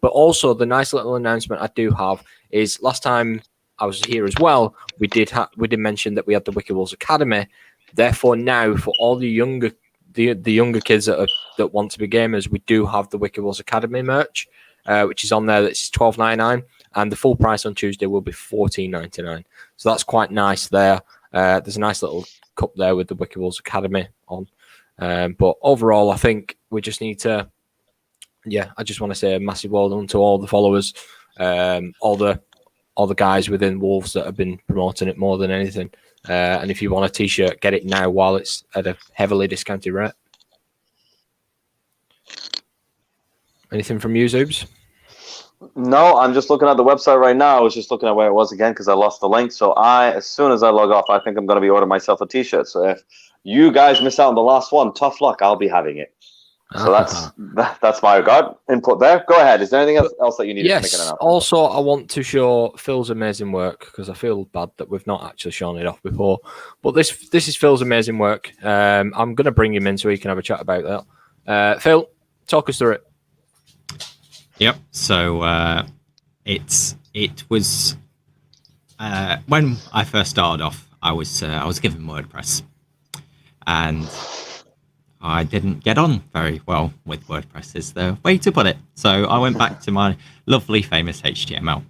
But also the nice little announcement I do have is last time I was here as well, we did mention that we had the Wicked Wolves Academy. Therefore, now for all the younger kids that want to be gamers, we do have the Wicked Wolves Academy merch, which is on there. That's $12.99, and the full price on Tuesday will be $14.99. So that's quite nice there. There's a nice little cup there with the Wicked Wolves Academy on. But overall, I think we just need to. Yeah, I just want to say a massive well done to all the followers, all the guys within Wolves that have been promoting it more than anything. And if you want a t-shirt, get it now while it's at a heavily discounted rate. Anything from you, Zoobs? No, I'm just looking at the website right now. I was just looking at where it was again because I lost the link. So as soon as I log off, I think I'm going to be ordering myself a t-shirt. So if you guys miss out on the last one, tough luck. I'll be having it. So that's my input there. Go ahead. Is there anything else that you need to make an announcement? Also, I want to show Phil's amazing work because I feel bad that we've not actually shown it off before. But this is Phil's amazing work. I'm going to bring him in so he can have a chat about that. Phil, talk us through it. Yep. So it was when I first started off, I was given WordPress, and I didn't get on very well with WordPress, is the way to put it. So I went back to my lovely famous HTML.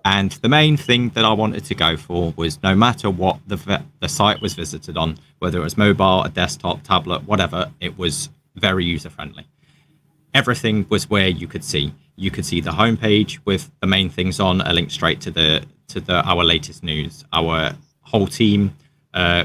And the main thing that I wanted to go for was no matter what the site was visited on, whether it was mobile, a desktop, tablet, whatever, it was very user-friendly. Everything was where you could see. You could see the homepage with the main things on, a link straight to our latest news, our whole team,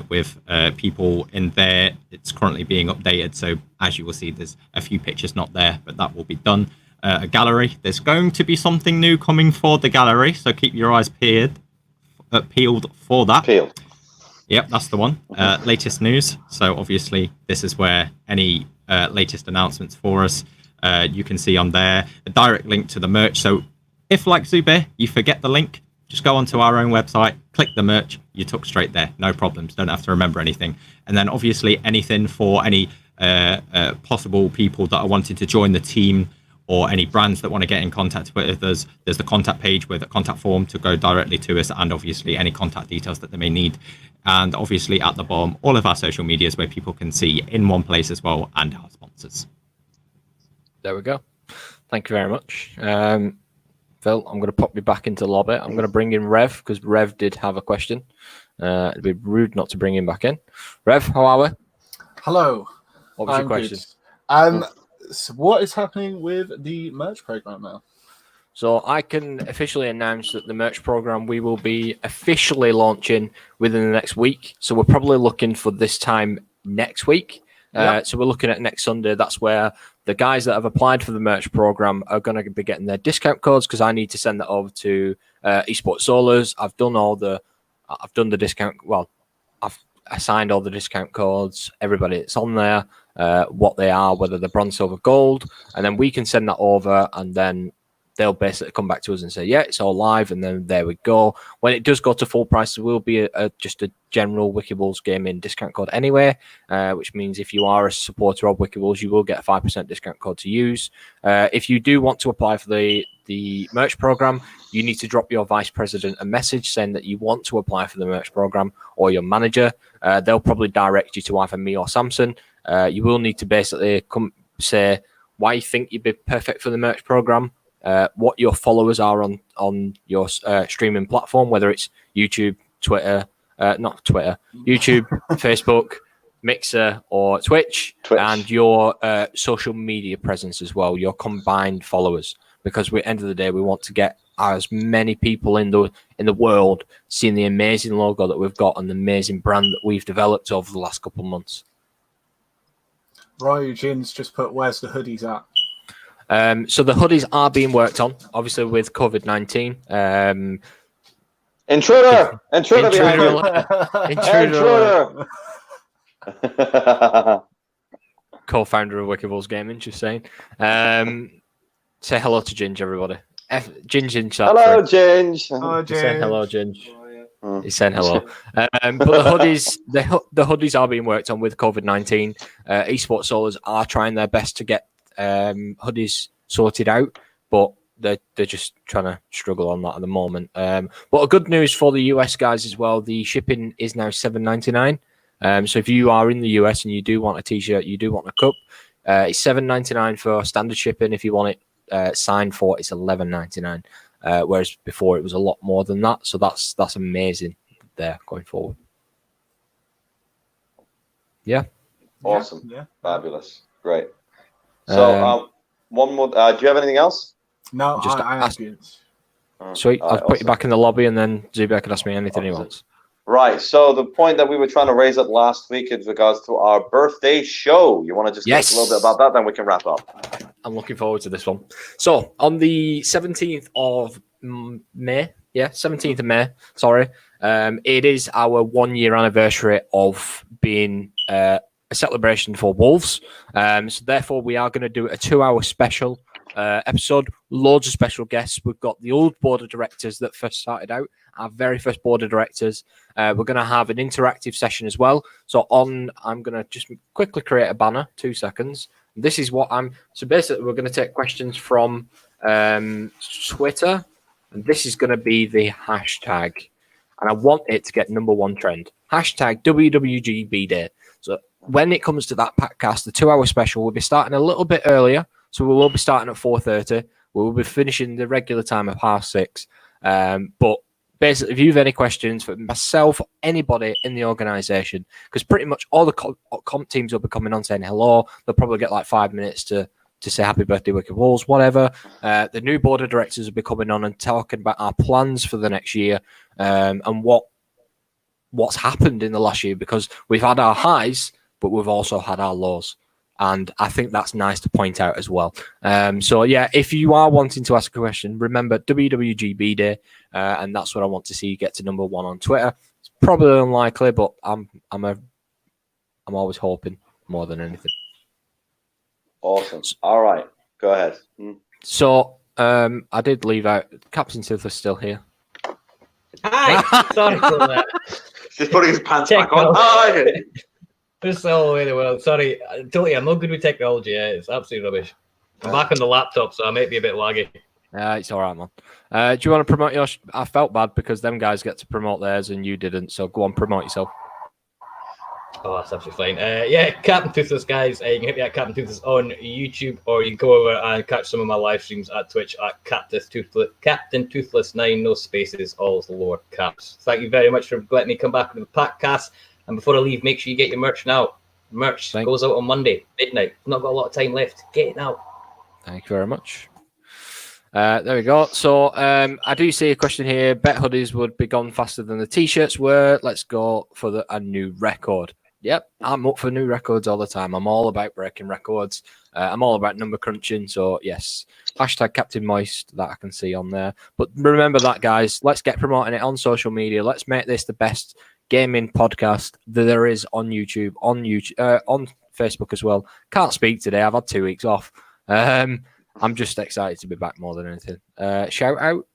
with people in there. It's currently being updated, so as you will see, there's a few pictures not there, but that will be done. A gallery, there's going to be something new coming for the gallery, so keep your eyes peeled for that. Yep, that's the one. Latest news, so obviously this is where any latest announcements for us, you can see on there. A direct link to the merch, so If, like Zubair, you forget the link, just go onto our own website, click the merch, you took straight there. No problems. Don't have to remember anything. And then obviously anything for any possible people that are wanting to join the team or any brands that want to get in contact with us, there's the contact page with a contact form to go directly to us, and obviously any contact details that they may need. And obviously at the bottom, all of our social medias where people can see in one place as well, and our sponsors. There we go. Thank you very much. Phil, I'm going to pop you back into the lobby. I'm going to bring in Rev, because Rev did have a question. It'd be rude not to bring him back in. Rev, how are we? Hello. What was your question? So what is happening with the merch program now? So I can officially announce that the merch program we will be officially launching within the next week. So we're probably looking for this time next week. So we're looking at next Sunday. That's where the guys that have applied for the merch program are going to be getting their discount codes, because I need to send that over to Esports Solos. I've done the discount. Well, I've assigned all the discount codes. Everybody that's on there, what they are, whether they're bronze, silver, gold, and then we can send that over, and then they'll basically come back to us and say, yeah, it's all live, and then there we go. When it does go to full price, there will be just a general Wicked Wolves Gaming discount code anyway, which means if you are a supporter of Wicked Wolves, you will get a 5% discount code to use. If you do want to apply for the merch program, you need to drop your vice president a message saying that you want to apply for the merch program, or your manager. They'll probably direct you to either me or Samson. You will need to basically come say why you think you'd be perfect for the merch program, what your followers are on your streaming platform, whether it's YouTube, Twitter, YouTube, Facebook, Mixer, or Twitch, and your social media presence as well, your combined followers. Because at the end of the day, we want to get as many people in the world seeing the amazing logo that we've got and the amazing brand that we've developed over the last couple of months. Roy Jin's just put, where's the hoodies at? So the hoodies are being worked on, obviously with COVID-19. Intruder behind you. Intruder. Co-founder of Wicked Wolves Gaming, just saying. Say hello to Ginge, everybody. Ginge in chat. Hello, Ginge. Hello, He's saying hello, Ginge. Oh. He's saying hello. But the hoodies are being worked on with COVID-19. Esports Solos are trying their best to get hoodies sorted out, but they're just trying to struggle on that at the moment. But a good news for the US guys as well, the shipping is now $7.99. So if you are in the US and you do want a t-shirt, you do want a cup, it's $7.99 for standard shipping. If you want it signed for, it's $11.99. Whereas before it was a lot more than that. So that's amazing there going forward. Yeah. Awesome. Yeah. Fabulous. Great. So one more. Do you have anything else? No, Just I ask- good. Sweet. I'll put awesome. you back in the lobby, and then Zubair can ask me anything he wants. Right. So the point that we were trying to raise up last week in regards to our birthday show. You want to just talk a little bit about that, then we can wrap up. I'm looking forward to this one. So on the 17th of May, 17th of May, sorry, it is our 1 year anniversary of being a celebration for Wolves. So therefore, we are going to do a 2-hour special episode, loads of special guests. We've got the old board of directors that first started out, our very first board of directors. We're going to have an interactive session as well. So I'm going to just quickly create a banner, 2 seconds. This is what so basically we're going to take questions from Twitter, and this is going to be the hashtag, and I want it to get #1 trend. Hashtag WWGBday. So when it comes to that podcast, the 2-hour special, we'll be starting a little bit earlier. So we will be starting at 4:30. We will be finishing the regular time of 6:30. But basically, if you have any questions for myself, anybody in the organisation, because pretty much all the comp teams will be coming on saying hello. They'll probably get like 5 minutes to say happy birthday, Wicked Wolves, whatever. The new board of directors will be coming on and talking about our plans for the next year and what's happened in the last year, because we've had our highs, but we've also had our lows. And I think that's nice to point out as well. So, yeah, if you are wanting to ask a question, remember WWGB Day, and that's what I want to see you get to #1 on Twitter. It's probably unlikely, but I'm always hoping more than anything. Awesome. All right. Go ahead. So I did leave out. Captain Toothless still here. Hi! Sorry for that. Just putting his pants back Techno. on. Hi! Just all the way in the world. Sorry. Totally, I'm not good with technology. Yeah, it's absolutely rubbish. I'm back on the laptop, so I might be a bit laggy. It's all right, man. Do you want to promote your... I felt bad because them guys get to promote theirs and you didn't, so go on, promote yourself. Oh, that's absolutely fine. Yeah, Captain Toothless, guys. You can hit me at Captain Toothless on YouTube, or you can go over and catch some of my live streams at Twitch at Captain Toothless 9, no spaces, all lower caps. Thank you very much for letting me come back to the Packcast. And before I leave, make sure you get your merch now. Merch goes out on Monday, midnight. Not got a lot of time left. Get it now. Thank you very much. There we go. So I do see a question here. Bet hoodies would be gone faster than the t-shirts were. Let's go for a new record. Yep, I'm up for new records all the time. I'm all about breaking records. I'm all about number crunching. So yes, hashtag Captain Moist that I can see on there. But remember that, guys. Let's get promoting it on social media. Let's make this the best gaming podcast that there is on YouTube, on Facebook as well. Can't speak today. I've had 2 weeks off. I'm just excited to be back more than anything. Shout out,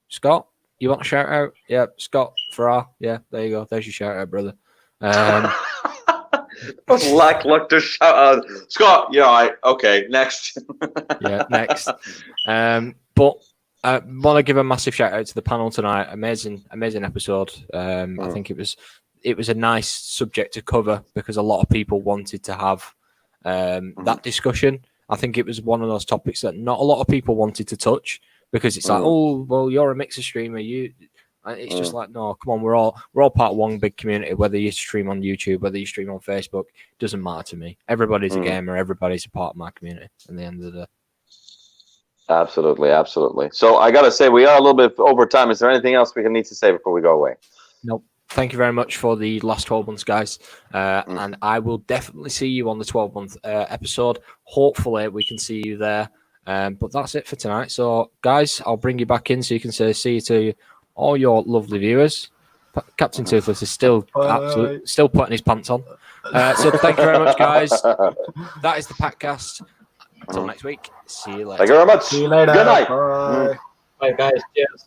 Scott. You want a shout out? Yeah, Scott Farrar. Yeah, there you go. There's your shout out, brother. What's lackluster shout out? Scott, you're all right. Okay, next. Yeah, next. But I want to give a massive shout out to the panel tonight. Amazing episode. I think it was a nice subject to cover because a lot of people wanted to have that discussion. I think it was one of those topics that not a lot of people wanted to touch because it's like, oh, well, you're a mixer streamer. It's just like, no, come on, we're all part of one big community. Whether you stream on YouTube, whether you stream on Facebook, doesn't matter to me. Everybody's a gamer. Everybody's a part of my community. At the end of the day. Absolutely. So I gotta say, we are a little bit over time. Is there anything else we need to say before we go away? Nope. Thank you very much for the last 12 months, guys. And I will definitely see you on the 12-month episode. Hopefully, we can see you there. But that's it for tonight. So, guys, I'll bring you back in so you can say see you to all your lovely viewers. Captain Toothless is still putting his pants on. So, thank you very much, guys. That is the Packcast. Until next week, see you later. Thank you very much. See you later. Good night. Bye. Bye, guys. Cheers.